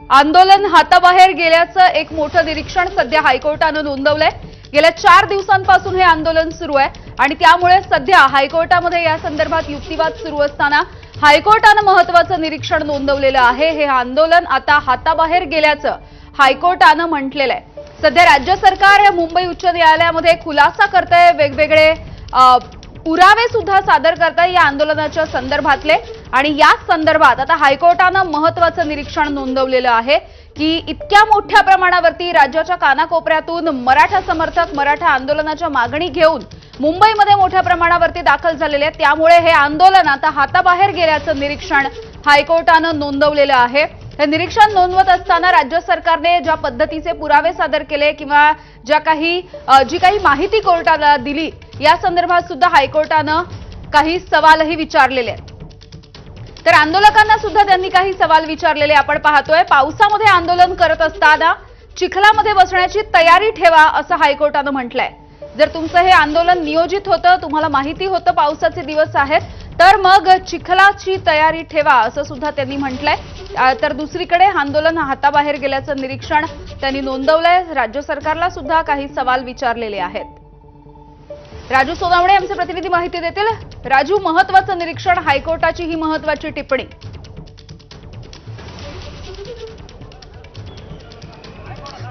आंदोलन हाताबाहेर गेल्याचं एक मोठं निरीक्षण सध्या हायकोर्टानं नोंदवलंय। गेल्या 4 दिवसांपासून हे आंदोलन सुरू आहे आणि त्यामुळे सध्या हायकोर्टामध्ये या संदर्भात युक्तिवाद सुरू असताना हायकोर्टानं महत्त्वाचं निरीक्षण नोंदवलेलं आहे। हे आंदोलन आता हाताबाहेर गेल्याचं हायकोर्टानं म्हटलेलं आहे। सध्या राज्य सरकार मुंबई उच्च न्यायालयामध्ये खुलासा करतंय, वेगवेगळे पुरावे सुद्धा सादर करताय या आंदोलनाच्या संदर्भातले आणि या संदर्भात आता हायकोर्टानं महत्त्वाचं निरीक्षण नोंदवलेलं आहे की इतक्या मोठ्या प्रमाणावरती राज्याच्या कानाकोपऱ्यातून मराठा समर्थक मराठा आंदोलनाच्या मागणी घेऊन मुंबईमध्ये मोठ्या प्रमाणावरती दाखल झालेले आहेत। त्यामुळे हे आंदोलन आता हाताबाहेर गेल्याचं निरीक्षण हायकोर्टानं नोंदवलेलं आहे। हे निरीक्षण नोंदवत असताना राज्य सरकारने ज्या पद्धतीचे पुरावे सादर केले किंवा जी काही माहिती कोर्टाला दिली या संदर्भात सुद्धा हायकोर्टानं काही सवालही विचारलेले आहेत। तर आंदोलकांना सुद्धा त्यांनी काही सवाल विचारलेले आपण पाहतोय। पावसामध्ये आंदोलन करत असताना चिखलामध्ये बसण्याची तयारी ठेवा असं हायकोर्टानं म्हटलंय। जर तुमचं हे आंदोलन नियोजित होतं, तुम्हाला माहिती होतं पावसाचे दिवस आहेत, तर मग चिखलाची तयारी ठेवा असं सुद्धा त्यांनी म्हटलंय। तर दुसरीकडे आंदोलन हाताबाहेर गेल्याचं निरीक्षण त्यांनी नोंदवलंय। राज्य सरकारला सुद्धा काही सवाल विचारलेले आहेत। राजू सोनवणे आमचे प्रतिनिधी माहिती देतील। राजू, महत्त्वाचं निरीक्षण, हायकोर्टाची ही महत्त्वाची टिप्पणी।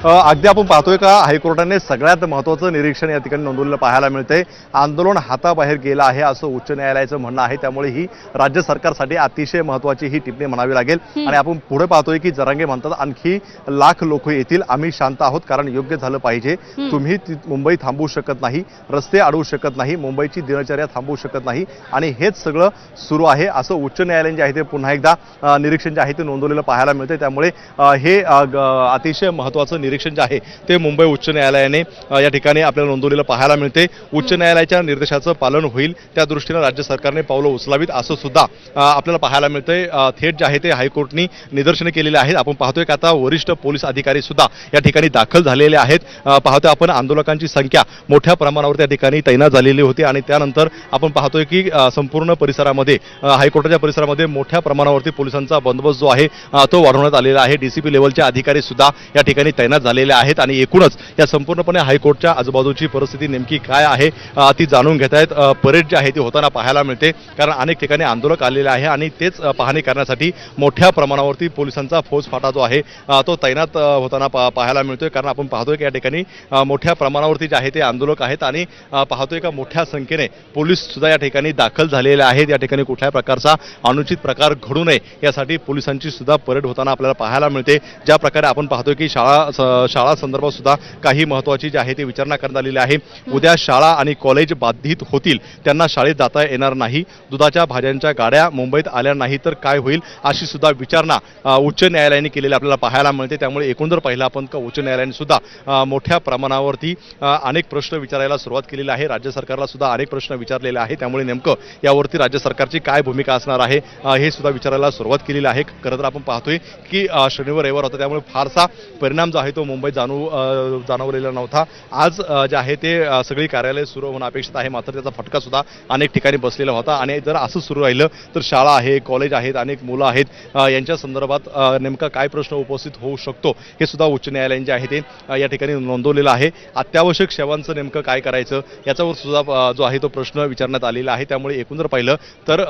अगदी आपण पाहतोय का हायकोर्टाने सगळ्यात महत्त्वाचं निरीक्षण या ठिकाणी नोंदवलेलं पाहायला मिळतंय. आंदोलन हाताबाहेर गेलं आहे असं उच्च न्यायालयाचं म्हणणं आहे. त्यामुळे ही राज्य सरकारसाठी अतिशय महत्त्वाची ही टिप्पणी म्हणावी लागेल. आणि आपण पुढे पाहतोय की जरांगे म्हणतात आणखी लाख लोक येतील, आम्ही शांत आहोत कारण योग्य झालं पाहिजे. तुम्ही मुंबई थांबवू शकत नाही, रस्ते अडवू शकत नाही, मुंबईची दिनचर्या थांबवू शकत नाही आणि हेच सगळं सुरू आहे असं उच्च न्यायालयाने जे आहे ते पुन्हा एकदा निरीक्षण जे आहे ते नोंदवलेलं पाहायला मिळतंय. त्यामुळे हे अतिशय महत्त्वाचं निरीक्षण जे आहे ते मुंबई उच्च न्यायालयाने या ठिकाणी आपल्याला नोंदवलेलं पाहायला मिळते. उच्च न्यायालयाच्या निर्देशाचं पालन होईल त्या दृष्टीनं राज्य सरकारने पावलं उचलावीत असं सुद्धा आपल्याला पाहायला मिळतंय. थेट जे आहे ते हायकोर्टनी निदर्शने केलेले आहेत. आपण पाहतोय की आता वरिष्ठ पोलीस अधिकारी सुद्धा या ठिकाणी दाखल झालेले आहेत. पाहतोय आपण आंदोलकांची संख्या मोठ्या प्रमाणावर त्या ठिकाणी तैनात झालेली होती आणि त्यानंतर आपण पाहतोय की संपूर्ण परिसरामध्ये हायकोर्टाच्या परिसरामध्ये मोठ्या प्रमाणावरती पोलिसांचा बंदोबस्त जो आहे तो वाढवण्यात आलेला आहे. डीसीपी लेवलचे अधिकारी सुद्धा या ठिकाणी तैनात झालेले आहेत आणि एकूणच या संपूर्णपणे हायकोर्टच्या आजूबाजूची परिस्थिती नेमकी काय आहे ती जाणून घेत आहेत. परेड जी आहे ती होताना पाहायला मिळते कारण अनेक ठिकाणी आंदोलक आलेले आहे आणि तेच पाहणी करण्यासाठी मोठ्या प्रमाणावरती पोलिसांचा फौजफाटा जो आहे तो तैनात होताना पाहायला मिळतोय. कारण आपण पाहतोय की या ठिकाणी मोठ्या प्रमाणावरती जे आहे ते आंदोलक आहेत आणि पाहतोय का मोठ्या संख्येने पोलीस सुद्धा या ठिकाणी दाखल झालेले आहेत. या ठिकाणी कुठल्याही प्रकारचा अनुचित प्रकार घडू नये यासाठी पोलिसांची सुद्धा परेड होताना आपल्याला पाहायला मिळते. ज्या प्रकारे आपण पाहतोय की शाळा संदर्भात सुद्धा काही महत्त्वाची जी आहे ती विचारणा करण्यात आलेली आहे. उद्या शाळा आणि कॉलेज बाधित होतील, त्यांना शाळेत जाता येणार नाही. दुधाच्या भाज्यांच्या गाड्या मुंबईत आल्या नाही तर काय होईल अशी सुद्धा विचारणा उच्च न्यायालयाने केलेली आपल्याला पाहायला मिळते. त्यामुळे एकूण जर पाहिलं आपण का उच्च न्यायालयाने सुद्धा मोठ्या प्रमाणावरती अनेक प्रश्न विचारायला सुरुवात केलेली आहे. राज्य सरकारला सुद्धा अनेक प्रश्न विचारलेले आहे. त्यामुळे नेमकं यावरती राज्य सरकारची काय भूमिका असणार आहे हे सुद्धा विचारायला सुरुवात केलेली आहे. खरं तर आपण पाहतोय की शनिवार रविवार होता त्यामुळे फारसा परिणाम जो आहे तो मुंबईत जाणवलेला नव्हता. आज जे आहे ते सगळी कार्यालय सुरू होणं अपेक्षित आहे. मात्र त्याचा फटका सुद्धा अनेक ठिकाणी बसलेला होता आणि जर असं सुरू राहिलं तर शाळा आहे, कॉलेज आहेत, अनेक मुलं आहेत यांच्या संदर्भात नेमका काय प्रश्न उपस्थित होऊ शकतो हे सुद्धा उच्च न्यायालयाने जे आहे ते या ठिकाणी नोंदवलेलं आहे. अत्यावश्यक सेवांचं नेमकं काय करायचं याच्यावर सुद्धा जो आहे तो प्रश्न विचारण्यात आलेला आहे. त्यामुळे एकूण जर पाहिलं तर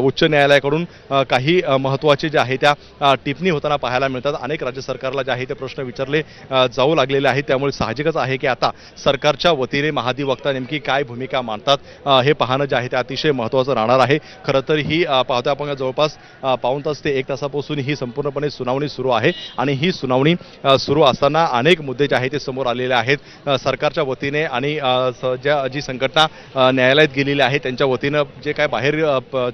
उच्च न्यायालयाकडून काही महत्त्वाचे जे आहे त्या टिप्पणी होताना पाहायला मिळतात. अनेक राज्य सरकारला जे आहे ते प्रश्न विचारले जाऊ लागलेले आहेत. त्यामुळे साहजिकच आहे की आता सरकारच्या वतीने महाधिवक्ता नेमकी काय भूमिका मांडतात हे पाहणं जे आहे ते अतिशय महत्त्वाचं राहणार आहे. खरं तर ही पाहतोय आपण जवळपास पाऊण तास ते 1 तासापासून ही संपूर्णपणे सुनावणी सुरू आहे आणि ही सुनावणी सुरू असताना अनेक मुद्दे जे आहे ते समोर आलेले आहेत. सरकारच्या वतीने आणि जी संघटना न्यायालयात गेलेली आहे त्यांच्या वतीनं जे काय बाहेर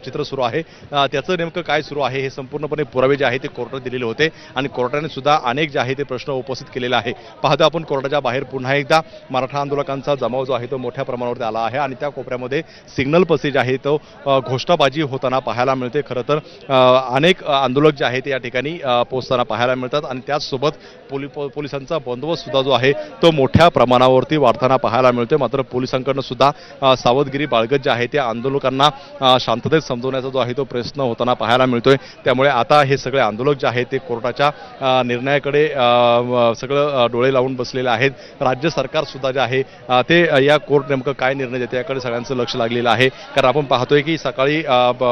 चित्र सुरू आहे त्याचं नेमकं काय सुरू आहे हे संपूर्णपणे पुरावे जे आहे ते कोर्टात दिलेले होते आणि कोर्टाने सुद्धा अनेक जे आहे ते प्रश्न उपस्थित केलेला आहे. पाहतो आपण कोर्टाच्या बाहेर पुन्हा एकदा मराठा आंदोलकांचा जमाव जो आहे तो मोठ्या प्रमाणावरती आला आहे आणि त्या कोपऱ्यामध्ये सिग्नल पसे जे आहे तो घोषणाबाजी होताना पाहायला मिळते. खरं तर अनेक आंदोलक जे आहेत या ठिकाणी पोहोचताना पाहायला मिळतात आणि त्याचसोबत पोलिसांचा बंदोबस्त सुद्धा जो आहे तो मोठ्या प्रमाणावरती वाढताना पाहायला मिळतोय. मात्र पोलिसांकडनं सुद्धा सावधगिरी बाळगत जे आहे त्या आंदोलकांना शांततेत समजवण्याचा जो आहे तो प्रयत्न होताना पाहायला मिळतोय. त्यामुळे आता हे सगळे आंदोलक जे आहेत ते कोर्टाच्या निर्णयाकडे सगळं डोळे लावून बसलेले आहेत. राज्य सरकार सुद्धा जे आहे ते या कोर्ट नेमकं काय निर्णय देते याकडे सगळ्यांचं लक्ष लागलेलं आहे. कारण आपण पाहतोय की सकाळी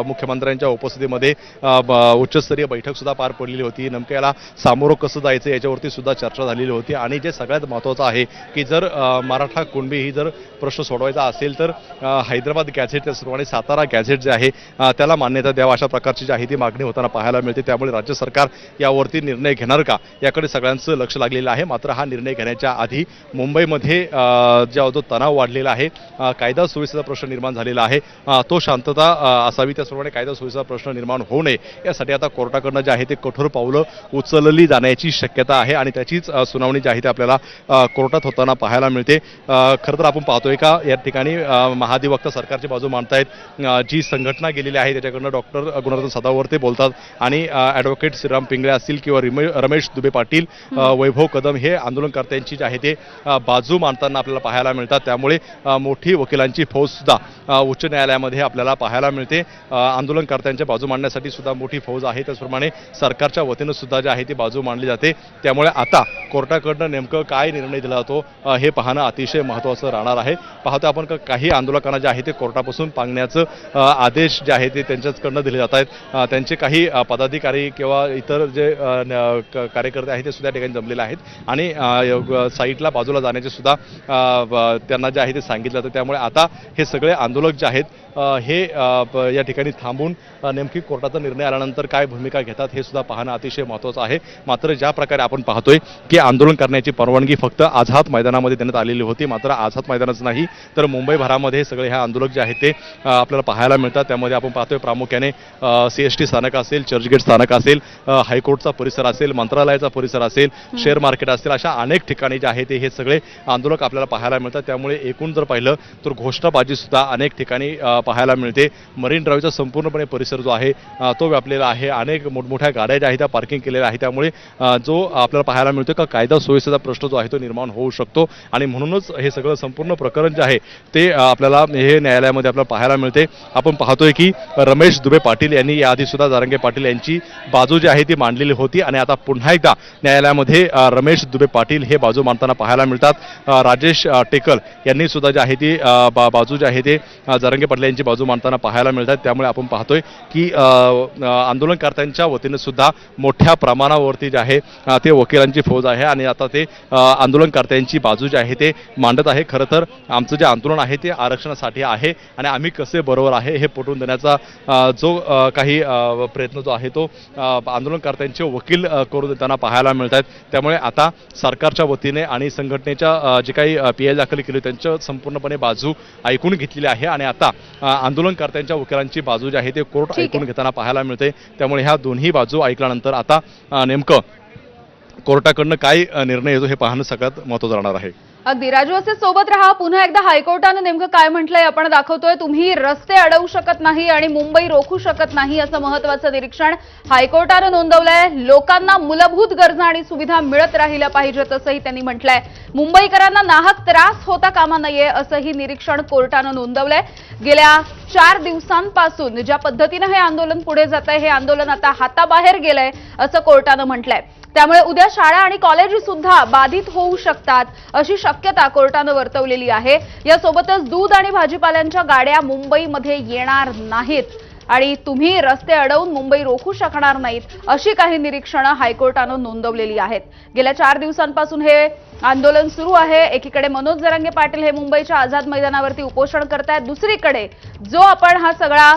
मुख्यमंत्र्यांच्या उपस्थितीमध्ये उच्चस्तरीय बैठक सुद्धा पार पडलेली होती. नेमकं याला सामोरं कसं जायचं याच्यावरती सुद्धा चर्चा झालेली होती आणि जे सगळ्यात महत्त्वाचं आहे की जर मराठा कुणबी ही जर प्रश्न सोडवायचा असेल तर हैदराबाद गॅझेट त्याचप्रमाणे सातारा गॅझेट जे आहे त्याला मान्यता द्यावा अशा प्रकारची जी आहे ती मागणी होताना पाहायला मिळते. त्यामुळे राज्य सरकार यावरती निर्णय घेणार का याकडे सगळ्यांचं लक्ष लागलेलं आहे. मात्र हा निर्णय घेण्याच्या आधी मुंबईमध्ये जो तणाव वाढलेला आहे, कायदा सुव्यवस्थेचा प्रश्न निर्माण झालेला आहे, तो शांतता असावी त्याचप्रमाणे कायदा सुव्यवस्थेचा प्रश्न निर्माण होऊ नये यासाठी आता कोर्टाकडनं जे आहे ते कठोर पावलं उचलली जाण्याची शक्यता आहे आणि त्याचीच सुनावणी जी आहे ते आपल्याला कोर्टात होताना पाहायला मिळते. खरं तर आपण पाहतोय का या ठिकाणी महाधिवक्ता सरकारची बाजू मांडतायत. जी संघटना गेलेली आहे त्याच्याकडनं डॉक्टर गुणरत्न सदावर ते बोलतात आणि ॲडव्होकेट श्रीराम पिंगळे असतील किंवा रमेश दुबे पाटील, वैभव कदम हे आंदोलनकर्त्यांची जी आहे ते बाजू मांडताना आपल्याला पाहायला मिळतात. त्यामुळे मोठी वकिलांची फौज सुद्धा उच्च न्यायालयामध्ये आपल्याला पाहायला मिळते. आंदोलनकर्त्यांच्या बाजू मांडण्यासाठी सुद्धा मोठी फौज आहे. त्याचप्रमाणे सरकारच्या वतीनं सुद्धा जी आहे ती बाजू मांडली जाते. त्यामुळे आता कोर्टाकडनं नेमकं काय निर्णय दिला जातो हे पाहणं अतिशय महत्त्वाचं राहणार आहे. पाहतो आपण काही आंदोलकांना जे आहे ते कोर्टापासून पांगण्याचं आदेश जे आहे ते त्यांच्याचकडनं दिले जात आहेत. त्यांचे काही पदाधिकारी किंवा इतर जे कार्यकर्ते आहेत ते सुद्धा ठिकाणी जमलेले आहेत आणि साईटला बाजूला जाण्याचे सुद्धा त्यांना जे आहे ते सांगितलं जातं. त्यामुळे आता हे सगळे आंदोलक जे आहेत हे या ठिकाणी थांबून नेमकी कोर्टाचा निर्णय आल्यानंतर काय भूमिका घेतात हे सुद्धा पाहणं अतिशय महत्त्वाचं आहे. मात्र ज्या प्रकारे आपण पाहतोय की आंदोलन करण्याची परवानगी फक्त आझाद मैदानामध्ये देण्यात आलेली होती. मात्र आझाद मैदानच नाही तर मुंबईभरामध्ये सगळे हे आंदोलक जे आहेत ते आपल्याला पाहायला मिळतात. त्यामध्ये आपण पाहतोय प्रामुख्याने CST स्थानक असेल, चर्चगेट स्थानक असेल, हायकोर्टचा परिसर असेल, मंत्रालयाचा परिसर असेल, शेअर मार्केट असेल, अशा अनेक ठिकाणी जे आहे ते हे सगळे आंदोलक आपल्याला पाहायला मिळतात. त्यामुळे एकूण जर पाहिलं तर घोषणाबाजी सुद्धा अनेक ठिकाणी पाहायला मिळते. मरीन ड्राईव्हचा संपूर्णपणे परिसर जो आहे तो व्यापलेला आहे. अनेक मोठमोठ्या गाड्या ज्या आहेत त्या पार्किंग केलेल्या आहे. त्यामुळे जो आपल्याला पाहायला मिळतो का कायदा सुव्यवस्थेचा प्रश्न जो आहे तो निर्माण होऊ शकतो आणि म्हणूनच हे सगळं संपूर्ण प्रकरण जे आहे ते आपल्याला हे न्यायालयामध्ये आपल्याला पाहायला मिळते. आपण पाहतोय की रमेश दुबे पाटील यांनी याआधी सुद्धा जरांगे पाटील यांची बाजू जी आहे ती मांडलेली होती आणि आता पुन्हा एकदा न्यायालयामध्ये रमेश दुबे पाटील हे बाजू मांडताना पाहायला मिळतात. राजेश टेकल यांनी सुद्धा जी आहे ती बाजू जी आहे ते जरांगे पाटील यांची बाजू मांडताना पाहायला मिळतात. त्यामुळे आपण पाहतोय की आंदोलनकर्त्यांच्या वतीने सुद्धा मोठ्या प्रमाणावरती जे आहे ते वकिलांची फौज आहे आणि आता ते आंदोलनकर्त्यांची बाजू जी आहे ते मांडत आहे. खरं तर आमचं जे आंदोलन आहे ते आरक्षणासाठी आहे आणि आम्ही कसे बरोबर आहे हे पटवून देण्याचा जो काही प्रयत्न जो आहे तो आंदोलनकर्त्यांचे वकील करून देताना पाहायला मिळत आहेत. त्यामुळे आता सरकारच्या वतीने आणि संघटनेच्या जे काही PI दाखल केली त्यांच्या संपूर्णपणे बाजू ऐकून घेतलेली आहे आणि आता आंदोलनकर्त्यांच्या वकिलांची बाजू जी आहे ते कोर्ट ऐकून घेताना पाहायला मिळते. त्यामुळे ह्या दोन्ही बाजू ऐकल्यानंतर आता नेमकं कोर्टाकडनं काय निर्णय येतो हे पाहणं सगळ्यात महत्त्वाचं राहणार आहे. अगदी राजू, असे सोबत राहा. पुन्हा एकदा हायकोर्टानं नेमकं काय म्हटलंय आपण दाखवतोय. तुम्ही रस्ते अडवू शकत नाही आणि मुंबई रोखू शकत नाही असं महत्त्वाचं निरीक्षण हायकोर्टानं नोंदवलंय. लोकांना मूलभूत गरजा आणि सुविधा मिळत राहिल्या पाहिजेत असंही त्यांनी म्हटलंय. मुंबईकरांना नाहक त्रास होता कामा नये असंही निरीक्षण कोर्टानं नोंदवलंय. गेल्या 4 दिवसांपासून ज्या पद्धतीनं हे आंदोलन पुढे जात आहे, हे आंदोलन आता हाताबाहेर गेलंय असं कोर्टानं म्हटलंय. त्यामुळे उद्या शाळा आणि कॉलेज सुद्धा बाधित होऊ शकतात अशी शक्यता कोर्टानं वर्तवलेली आहे. यासोबतच दूध आणि भाजीपाल्यांच्या गाड्या मुंबईमध्ये येणार नाहीत आणि तुम्ही रस्ते अडवून मुंबई रोखू शकणार नाहीत अशी काही निरीक्षणं हायकोर्टानं नोंदवलेली आहेत. गेल्या 4 दिवसांपासून हे आंदोलन सुरू आहे. एकीकडे मनोज जरांगे पाटील हे मुंबईच्या आझाद मैदानावरती उपोषण करतायत. दुसरीकडे जो आपण हा सगळा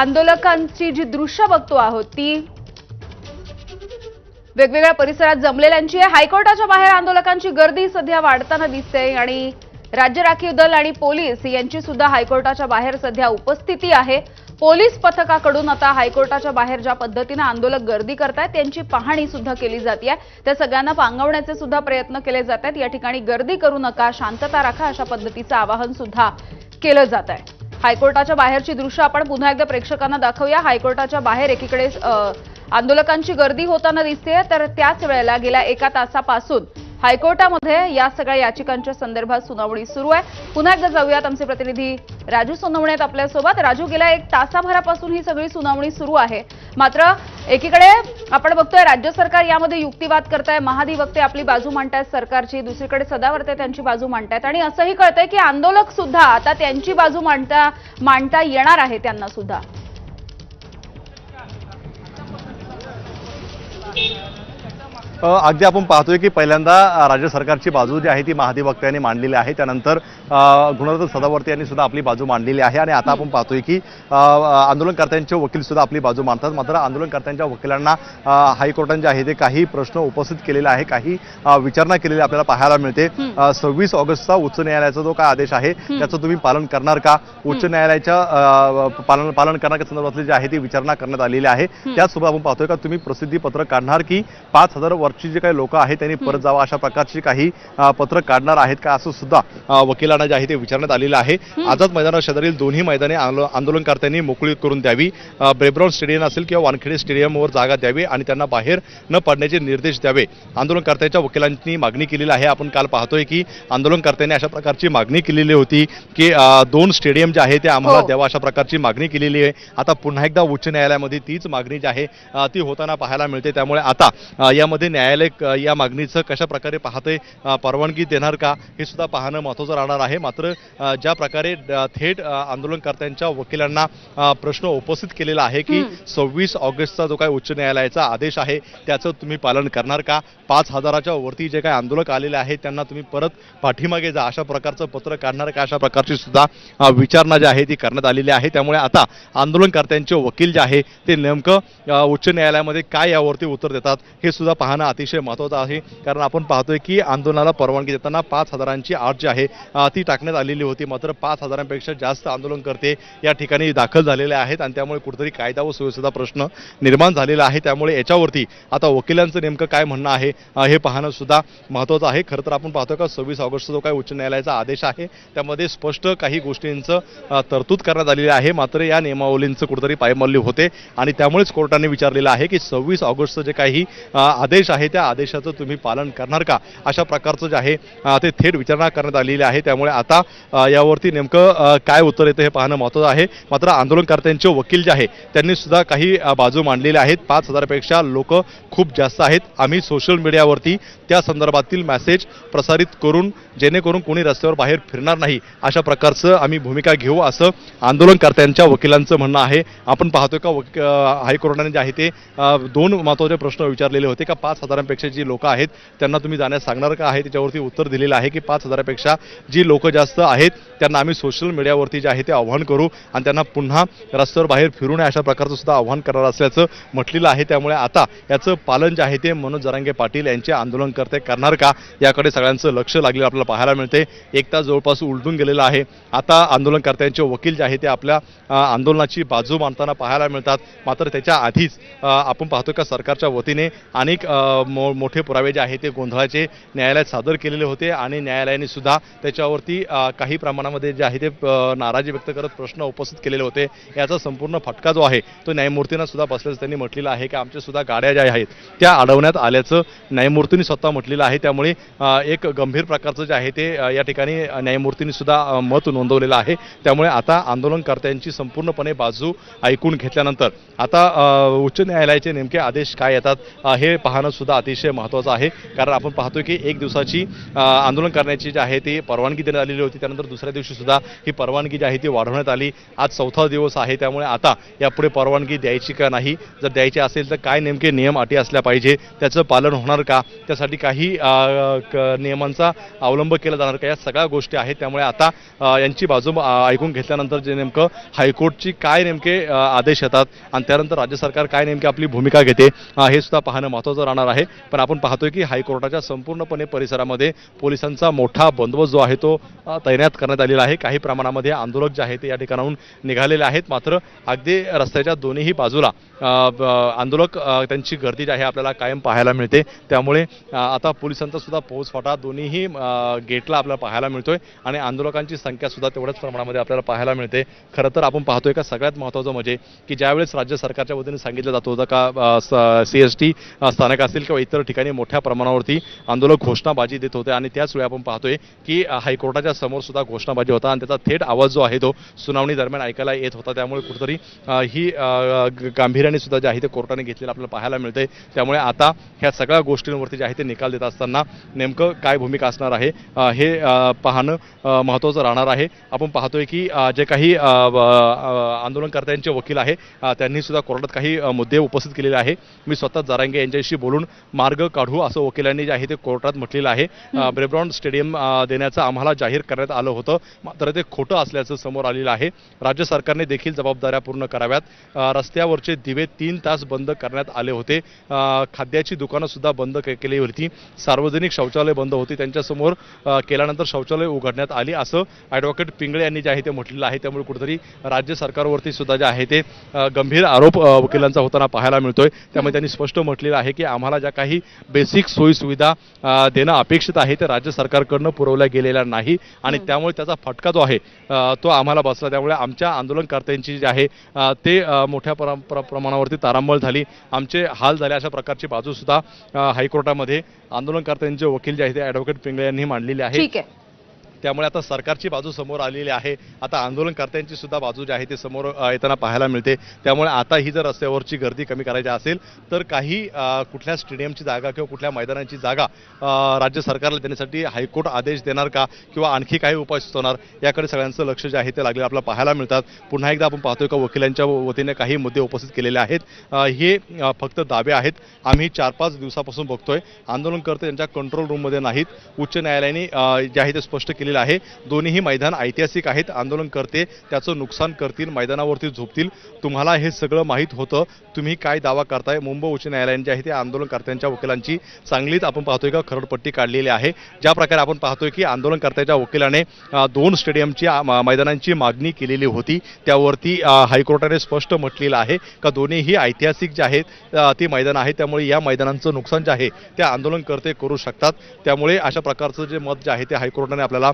आंदोलकांची जी दृश्य बघतो आहोत ती वेगवेगळ्या परिसरात जमलेल्यांची आहे. हायकोर्टाच्या बाहेर आंदोलकांची गर्दी सध्या वाढताना दिसते आणि राज्य राखीव दल आणि पोलीस यांची सुद्धा हायकोर्टाच्या बाहेर सध्या उपस्थिती आहे. पोलीस पथकाकडून आता हायकोर्टाच्या बाहेर ज्या पद्धतीने आंदोलक गर्दी करतायत त्यांची पाहणी सुद्धा केली जाते. त्या सगळ्यांना पांगवण्याचे सुद्धा प्रयत्न केले जात आहेत. या ठिकाणी गर्दी करू नका, शांतता राखा अशा पद्धतीचं आवाहन सुद्धा केलं जात आहे. हायकोर्टाच्या बाहेरची दृश्य आपण पुन्हा एकदा प्रेक्षकांना दाखवूया. हायकोर्टाच्या बाहेर एकीकडे आंदोलकांची गर्दी होताना दिसते तर त्याच वेळेला गेल्या 1 तासापासून हायकोर्टामध्ये या सगळ्या याचिकांच्या संदर्भात सुनावणी सुरू आहे. पुन्हा एकदा जाऊयात, आमचे प्रतिनिधी राजू सोनवणे आहेत आपल्यासोबत. राजू, गेल्या 1 तासाभरापासून ही सगळी सुनावणी सुरू आहे. मात्र एकीकडे आपण बघतोय राज्य सरकार यामध्ये युक्तिवाद करताय, महाधिवक्ते आपली बाजू मांडतायत सरकारची, दुसरीकडे सदावर्ते त्यांची बाजू मांडतायत आणि असंही कळतंय की आंदोलक सुद्धा आता त्यांची बाजू मांडता येणार आहे त्यांना सुद्धा. अगदी आपण पाहतोय की पहिल्यांदा राज्य सरकारची बाजू जी आहे ती महाधिवक्त्यांनी मांडलेली आहे. त्यानंतर गुणरत्न सदावर्ते यांनी सुद्धा आपली बाजू मांडलेली आहे आणि आता आपण पाहतोय की आंदोलनकर्त्यांचे वकील सुद्धा आपली बाजू मांडतात. मात्र आंदोलनकर्त्यांच्या वकिलांना हायकोर्टाने जे आहे ते काही प्रश्न उपस्थित केलेले आहे, काही विचारणा केलेली आपल्याला पाहायला मिळते. 26 ऑगस्टचा उच्च न्यायालयाचा जो काय आदेश आहे त्याचं तुम्ही पालन करणार का, उच्च न्यायालयाच्या पालन करण्याच्या संदर्भातली जी आहे ती विचारणा करण्यात आलेली आहे. त्याचसोबत आपण पाहतोय का तुम्ही प्रसिद्धी पत्रक काढणार की 5000 जे काही लोक आहेत त्यांनी परत जावं अशा प्रकारची काही पत्रक काढणार आहेत का असं सुद्धा वकिलांना वकिलांना जे आहे ते विचारण्यात आलेलं आहे. आझाद मैदाना शेजारील दोन्ही मैदाने आंदोलनकर्त्यांनी मोकळी करून द्यावी, ब्रेब्रॉन स्टेडियम असेल किंवा वानखेडे स्टेडियमवर जागा द्यावी आणि त्यांना बाहेर न पडण्याचे निर्देश द्यावे, आंदोलनकर्त्यांच्या वकिलांनी मागणी केलेली आहे. आपण काल पाहतोय की आंदोलनकर्त्यांनी अशा प्रकारची मागणी केलेली होती की 2 स्टेडियम जे आहे ते आम्हाला द्यावा, अशा प्रकारची मागणी केलेली आहे. आता पुन्हा एकदा उच्च न्यायालयामध्ये तीच मागणी जी आहे ती होताना पाहायला मिळते. त्यामुळे आता यामध्ये न्यायालय या मागणीचं कशा प्रकारे पाहते, परवानगी देणार का, हे सुद्धा पाहणं महत्त्वाचं राहणार आहे. मात्र ज्या प्रकारे थेट आंदोलनकर्त्यांच्या वकिलांना प्रश्न उपस्थित केलेला आहे की 26 ऑगस्टचा जो काही उच्च न्यायालयाचा आदेश आहे त्याचं तुम्ही पालन करणार का, 5,000च्या वरती जे काही आंदोलक आलेले आहेत त्यांना तुम्ही परत पाठीमागे जा, अशा प्रकारचं पत्र काढणार का, अशा प्रकारची सुद्धा विचारणा जी आहे ती करण्यात आलेली आहे. त्यामुळे आता आंदोलनकर्त्यांचे वकील जे आहे ते नेमकं उच्च न्यायालयामध्ये काय यावरती उत्तर देतात हे सुद्धा पाहणं अतिशय महत्त्वाचं आहे. कारण आपण पाहतोय की आंदोलनाला परवानगी देताना 5,000ची अट जी आहे ती टाकण्यात आलेली होती. मात्र 5,000पेक्षा जास्त आंदोलनकर्ते या ठिकाणी दाखल झालेले आहेत आणि त्यामुळे कुठेतरी कायदा व सुव्यवस्थेचा प्रश्न निर्माण झालेला आहे. त्यामुळे याच्यावरती आता वकिलांचं नेमकं काय म्हणणं आहे हे पाहणं सुद्धा महत्त्वाचं आहे. खरं तर आपण पाहतो का 26 ऑगस्टचा जो काही उच्च न्यायालयाचा आदेश आहे त्यामध्ये स्पष्ट काही गोष्टींचं तरतूद करण्यात आलेली आहे. मात्र या नियमावलींचं कुठेतरी पायमल्ली होते आणि त्यामुळेच कोर्टाने विचारलेलं आहे की 26 ऑगस्टचं जे काही आदेश आहे त्या आदेशाचं तुम्ही पालन करणार का, अशा प्रकारचं जे आहे ते थेट विचारणा करण्यात आलेली आहे. त्यामुळे आता यावरती नेमकं काय उत्तर येतं हे पाहणं महत्त्वाचं आहे. मात्र आंदोलनकर्त्यांचे वकील जे आहे त्यांनी सुद्धा काही बाजू मांडलेल्या आहेत. 5,000पेक्षा लोक खूप जास्त आहेत. आम्ही सोशल मीडियावरती त्या संदर्भातील मेसेज प्रसारित करून जेणेकरून कोणी रस्त्यावर बाहेर फिरणार नाही, अशा प्रकारचं आम्ही भूमिका घेऊ, असं आंदोलनकर्त्यांच्या वकिलांचं म्हणणं आहे. आपण पाहतोय का हायकोर्टाने जे आहे ते 2 महत्त्वाचे प्रश्न विचारलेले होते का 5,000पेक्षा जी लोक आहेत त्यांना तुम्ही जाण्यास सांगणार का आहे. त्याच्यावरती उत्तर दिलेलं आहे की 5,000पेक्षा जी लोक जास्त आहेत त्यांना आम्ही सोशल मीडियावरती जे आहे ते आव्हान करू आणि त्यांना पुन्हा रस्त्यावर बाहेर फिरू नये, अशा प्रकारचं सुद्धा आव्हान करणार असल्याचं म्हटलेलं आहे. त्यामुळे आता याचं पालन जे आहे ते मनोज जरांगे पाटील यांचे आंदोलनकर्ते करणार का, याकडे सगळ्यांचं लक्ष लागलेलं आपल्याला पाहायला मिळते. 1 तास जवळपास उलटून गेलेला आहे. आता आंदोलनकर्त्यांचे वकील जे आहे ते आपल्या आंदोलनाची बाजू मांडताना पाहायला मिळतात. मात्र त्याच्या आधीच आपण पाहतो का सरकारच्या वतीने अनेक मोठे पुरावे जे आहे ते गोंधळाचे न्यायालयात सादर केलेले होते आणि न्यायालयाने सुद्धा त्याच्यावरती काही प्रमाणामध्ये जे आहे ते नाराजी व्यक्त करत प्रश्न उपस्थित केलेले होते. याचा संपूर्ण फटका जो आहे तो न्यायमूर्तींना सुद्धा बसल्याचं त्यांनी म्हटलेलं आहे की आमच्या सुद्धा गाड्या ज्या आहेत त्या अडवण्यात आल्याचं न्यायमूर्तींनी स्वतः म्हटलेलं आहे. त्यामुळे एक गंभीर प्रकारचं जे आहे ते या ठिकाणी न्यायमूर्तींनी सुद्धा मत नोंदवलेलं आहे. त्यामुळे आता आंदोलनकर्त्यांची संपूर्णपणे बाजू ऐकून घेतल्यानंतर आता उच्च न्यायालयाचे नेमके आदेश काय येतात हे पाहणं सुद्धा अतिशय महत्त्वाचं आहे. कारण आपण पाहतोय की 1 दिवसाची आंदोलन करण्याची जी आहे ती परवानगी देण्यात आलेली होती. त्यानंतर दुसऱ्या दिवशी सुद्धा ही परवानगी जी आहे ती वाढवण्यात आली. आज 4था दिवस आहे. त्यामुळे आता यापुढे परवानगी द्यायची का नाही, जर द्यायची असेल तर काय नेमके नियम अटी असल्या पाहिजे, त्याचं पालन होणार का, त्यासाठी काही नियमांचा अवलंब केला जाणार का, या सगळ्या गोष्टी आहेत. त्यामुळे आता यांची बाजू ऐकून घेतल्यानंतर जे नेमकं हायकोर्टची काय नेमके आदेश येतात आणि त्यानंतर राज्य सरकार काय नेमकी आपली भूमिका घेते हे सुद्धा पाहणं महत्त्वाचं राहणार आहे. पण आपण पाहतोय की हायकोर्टाच्या संपूर्णपणे परिसरामध्ये पोलिसांचा मोठा बंदोबस्त जो आहे तो तैनात करण्यात आलेला आहे. काही प्रमाणामध्ये आंदोलक जे आहेत ते या ठिकाणाहून निघालेले आहेत. मात्र अगदी रस्त्याच्या दोन्ही बाजूला आंदोलक त्यांची गर्दी जी आहे आपल्याला कायम पाहायला मिळते. त्यामुळे आता पोलिसांचा सुद्धा फौजफाटा दोन्ही गेटला आपल्याला पाहायला मिळतोय आणि आंदोलकांची संख्या सुद्धा तेवढ्याच प्रमाणामध्ये आपल्याला पाहायला मिळते. खरं तर आपण पाहतोय का सगळ्यात महत्त्वाचं म्हणजे की ज्यावेळेस राज्य सरकारच्या वतीने सांगितलं जात होतं का CST स्थानक असेल किंवा इतर ठिकाणी मोठ्या प्रमाणावरती आंदोलक घोषणाबाजी देत होते आणि त्याच वेळी आपण पाहतोय की हायकोर्टाच्या समोर सुद्धा घोषणाबाजी होता आणि त्याचा थेट आवाज जो आहे तो सुनावणी दरम्यान ऐकायला येत होता. त्यामुळे कुठेतरी ही गांभीर्याने सुद्धा जे आहे ते कोर्टाने घेतलेलं आपल्याला पाहायला मिळते. त्यामुळे आता ह्या सगळ्या गोष्टींवरती जे आहे ते निकाल देत असताना नेमकं काय भूमिका असणार आहे हे पाहणं महत्त्वाचं राहणार आहे. आपण पाहतोय की जे काही आंदोलनकर्त्यांचे वकील आहे त्यांनी सुद्धा कोर्टात काही मुद्दे उपस्थित केलेले आहे. मी स्वतः जरांगे यांच्याशी बोलून मार्ग काढू असं वकिलांनी जे आहे ते कोर्टात म्हटलेलं आहे. ब्रेब्रॉन स्टेडियम देण्याचं आम्हाला जाहीर करण्यात आलं होतं, मात्र ते खोटं असल्याचं समोर आलेलं आहे. राज्य सरकारने देखील जबाबदाऱ्या पूर्ण कराव्यात. रस्त्यावरचे दिवे 3 तास बंद करण्यात आले होते. खाद्याची दुकानं सुद्धा बंद केली होती. सार्वजनिक शौचालय बंद होती, त्यांच्यासमोर केल्यानंतर शौचालय उघडण्यात आली असं ॲडव्होकेट पिंगळे यांनी जे आहे ते म्हटलेलं आहे. त्यामुळे कुठेतरी राज्य सरकारवरती सुद्धा जे आहे ते गंभीर आरोप वकिलांचा होताना पाहायला मिळतोय. त्यामुळे त्यांनी स्पष्ट म्हटलेलं आहे की आम्हाला ज्या काही बेसिक सोयीसुविधा देणं अपेक्षित आहे ते राज्य सरकारकडनं पुरवल्या गेलेल्या नाही. नाही आणि त्यामुळे त्याचा फटका जो आहे तो आम्हाला बसला. त्यामुळे आमच्या आंदोलनकर्त्यांची जी आहे ते मोठ्या प्रमाणावरती तारांबळ झाली, आमचे हाल झाले. अशा प्रकारची बाजू सुद्धा हायकोर्टामध्ये आंदोलनकर्त्यांचे वकील जे आहेत ते ॲडव्होकेट पिंगळे यांनी मांडलेली आहे. ठीक आहे. त्यामुळे आता सरकारची बाजू समोर आलेली आहे, आता आंदोलनकर्त्यांची सुद्धा बाजू जी आहे ती समोर येताना पाहायला मिळते. त्यामुळे आता ही जर रस्त्यावरची गर्दी कमी करायची असेल तर काही कुठल्या स्टेडियमची जागा किंवा कुठल्या मैदानाची जागा राज्य सरकारला देण्यासाठी हायकोर्ट आदेश देणार का किंवा आणखी काही उपाय सुचवणार, याकडे सगळ्यांचं लक्ष जे आहे ते लागले आपल्याला पाहायला मिळतात. पुन्हा एकदा आपण पाहतोय का वकिलांच्या वतीने काही मुद्दे उपस्थित केलेले आहेत. हे फक्त दावे आहेत. आम्ही 4-5 दिवसापासून बघतोय आंदोलनकर्ते यांच्या कंट्रोल रूममध्ये नाहीत. उच्च न्यायालयाने जे आहे ते स्पष्ट केलेलं आहे, दोन्ही मैदान ऐतिहासिक आहेत. आंदोलनकर्ते त्याचं नुकसान करतील, मैदानावरती झोपतील. तुम्हाला हे सगळं माहीत होतं, तुम्ही काय दावा करताय. मुंबई उच्च न्यायालयाने जे आहे ते आंदोलनकर्त्यांच्या वकिलांची चांगलीच आपण पाहतोय का खरडपट्टी काढलेली आहे. ज्या प्रकारे आपण पाहतोय की आंदोलनकर्त्याच्या वकिलाने 2 स्टेडियमची मैदानांची मागणी केलेली होती, त्यावरती हायकोर्टाने स्पष्ट म्हटलेलं आहे का दोन्हीही ऐतिहासिक जे आहेत ती मैदान आहेत, त्यामुळे या मैदानांचं नुकसान जे आहे ते आंदोलनकर्ते करू शकतात. त्यामुळे अशा प्रकारचं जे मत जे आहे ते हायकोर्टाने आपल्याला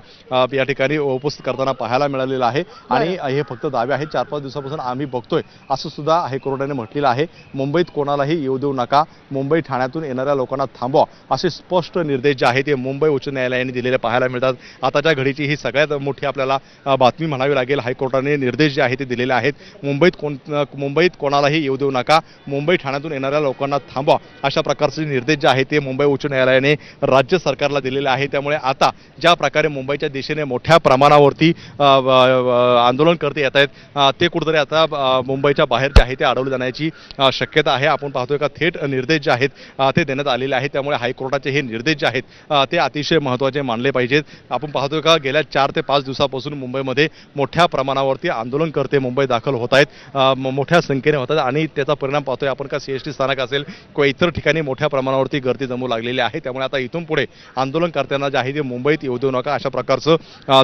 या ठिकाणी उपस्थित करताना पाहायला मिळालेलं आहे. आणि हे फक्त दावे आहेत. 4-5 दिवसापासून आम्ही बघतोय असं सुद्धा हायकोर्टाने म्हटलेलं आहे. मुंबईत कोणालाही येऊ देऊ नका, मुंबई ठाण्यातून येणाऱ्या लोकांना थांबवा, असे स्पष्ट निर्देश जे आहेत ते मुंबई उच्च न्यायालयाने दिलेले पाहायला मिळतात. आताच्या घडीची ही सगळ्यात मोठी आपल्याला बातमी म्हणावी लागेल. हायकोर्टाने निर्देश जे आहेत ते दिलेले आहेत. मुंबईत कोणालाही येऊ देऊ नका, मुंबई ठाण्यातून येणाऱ्या लोकांना थांबवा, अशा प्रकारचे निर्देश जे आहेत ते मुंबई उच्च न्यायालयाने राज्य सरकारला दिलेले आहे. त्यामुळे आता ज्या प्रकारे मुंबईच्या दिशेने मोठ्या प्रमाणावरती आंदोलनकर्ते येत आहेत ते कुठेतरी आता मुंबईच्या बाहेर जे आहे ते अडवले जाण्याची शक्यता आहे. आपण पाहतोय का थेट निर्देश जे आहेत ते देण्यात आलेले आहेत. त्यामुळे हायकोर्टाचे हे निर्देश जे आहेत ते अतिशय महत्त्वाचे मानले पाहिजेत. आपण पाहतोय का गेल्या 4 ते 5 दिवसापासून मुंबईमध्ये मोठ्या प्रमाणावरती आंदोलनकर्ते मुंबई दाखल होत आहेत, मोठ्या संख्येने होतात आणि त्याचा परिणाम पाहतोय आपण का CST स्थानक असेल किंवा इतर ठिकाणी मोठ्या प्रमाणावरती गर्दी जमू लागलेली आहे. त्यामुळे आता इथून पुढे आंदोलनकर्त्यांना जे आहे ते मुंबईत येऊ देऊ नका, अशा प्रकारचं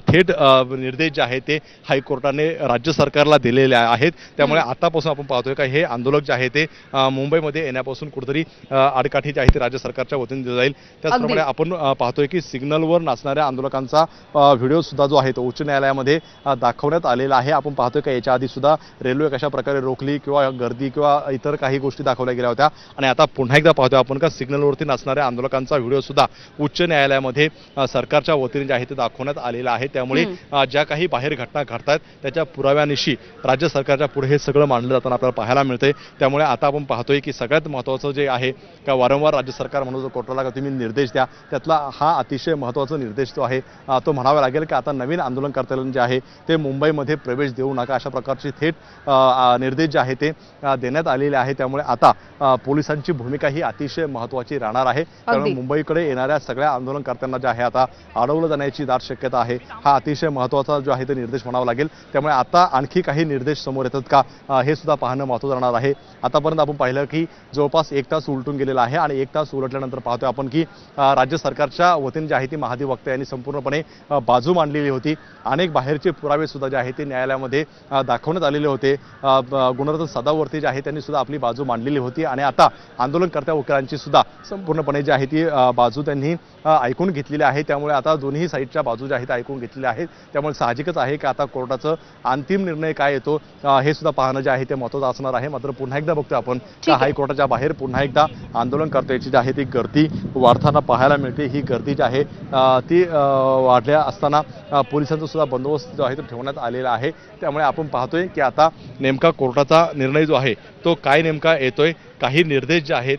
थेट निर्देश जे आहे ते हायकोर्टाने राज्य सरकारला दिलेले आहेत. त्यामुळे आतापासून आपण पाहतोय का हे आंदोलक जे आहे ते मुंबईमध्ये येण्यापासून कुठेतरी आडकाठी जी आहे ते राज्य सरकारच्या वतीने दिली जाईल. त्याचप्रमाणे आपण पाहतोय की सिग्नलवर नाचणाऱ्या आंदोलकांचा व्हिडिओ सुद्धा जो आहे तो उच्च न्यायालयामध्ये दाखवण्यात आलेला आहे. आपण पाहतोय का याच्या आधी सुद्धा रेल्वे कशा प्रकारे रोखली किंवा गर्दी किंवा इतर काही गोष्टी दाखवल्या गेल्या होत्या आणि आता पुन्हा एकदा पाहतोय आपण का सिग्नलवरती नाचणाऱ्या आंदोलकांचा व्हिडिओ सुद्धा उच्च न्यायालयामध्ये सरकारच्या वतीने जे आहे ते दाखवण्यात आलेला आहे. त्यामुळे ज्या काही बाहेर घटना घडतात त्याच्या पुराव्यानिशी राज्य सरकारच्या पुढे हे सगळं मांडलं जाताना आपल्याला पाहायला मिळते. त्यामुळे आता आपण पाहतोय की सगळ्यात महत्त्वाचं जे आहे का वारंवार राज्य सरकार म्हणून कोर्टाला का तुम्ही निर्देश द्या, त्यातला हा अतिशय महत्त्वाचा निर्देश जो आहे तो म्हणावा लागेल की आता नवीन आंदोलनकर्त्यांना जे आहे ते मुंबईमध्ये प्रवेश देऊ नका, अशा प्रकारचे थेट निर्देश जे आहे ते देण्यात आलेले आहे. त्यामुळे आता पोलिसांची भूमिका ही अतिशय महत्त्वाची राहणार आहे. त्यामुळे मुंबईकडे येणाऱ्या सगळ्या आंदोलनकर्त्यांना जे आहे आता अडवलं जाण्याची दाट शक्यता आहे. हा अतिशय महत्त्वाचा जो आहे ते निर्देश म्हणावा लागेल. त्यामुळे आता आणखी काही निर्देश समोर येतात का हे सुद्धा पाहणं महत्त्वाचं राहणार आहे. आतापर्यंत आपण पाहिलं की जवळपास 1 तास उलटून गेलेला आहे आणि 1 तास उलटल्यानंतर पाहतोय आपण की राज्य सरकारच्या वतीने जे आहे ती महाधिवक्ता यांनी संपूर्णपणे बाजू मांडलेली होती. अनेक बाहेरचे पुरावे सुद्धा जे आहे ते न्यायालयामध्ये दाखवण्यात आलेले होते. गुणरत्न सदावर्ती जे आहे त्यांनी सुद्धा आपली बाजू मांडलेली होती आणि आता आंदोलनकर्त्या वकिलांची सुद्धा संपूर्णपणे जी आहे ती बाजू त्यांनी ऐकून घेतलेली आहे. त्यामुळे आता दोन्ही साईडच्या बाजू ज्या आहेत ऐकून घेतलेल्या आहेत. त्यामुळे साहजिकच आहे की आता कोर्टाचं अंतिम निर्णय काय येतो हे सुद्धा पाहणं जे आहे ते महत्त्वाचं असणार आहे. मात्र पुन्हा एकदा बघतोय आपण हायकोर्टाच्या बाहेर पुन्हा एकदा आंदोलनकर्त्यांची जी आहे ती गर्दी वाढताना पाहायला मिळते. ही गर्दी जी आहे ती वाढल्या असताना पोलिसांचा सुद्धा बंदोबस्त जो आहे तो ठेवण्यात आलेला आहे. त्यामुळे आपण पाहतोय की आता नेमका कोर्टाचा निर्णय जो आहे तो काय नेमका येतोय. काही निर्देश जे आहेत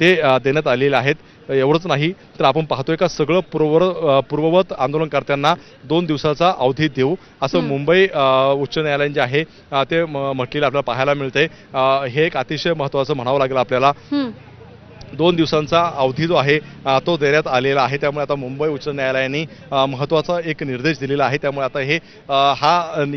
ते देण्यात आलेले आहेत. एवढंच नाही तर आपण पाहतोय का सगळं पूर्ववत आंदोलनकर्त्यांना 2 दिवसाचा अवधी देऊ असं मुंबई उच्च न्यायालयाने जे आहे ते म्हटलेलं आपल्याला पाहायला मिळतंय. हे एक अतिशय महत्त्वाचं म्हणावं लागेल आपल्याला. 2 दिवसांचा अवधी जो आहे तो देण्यात आलेला आहे. त्यामुळे आता मुंबई उच्च न्यायालयाने महत्त्वाचा एक निर्देश दिलेला आहे. त्यामुळे आता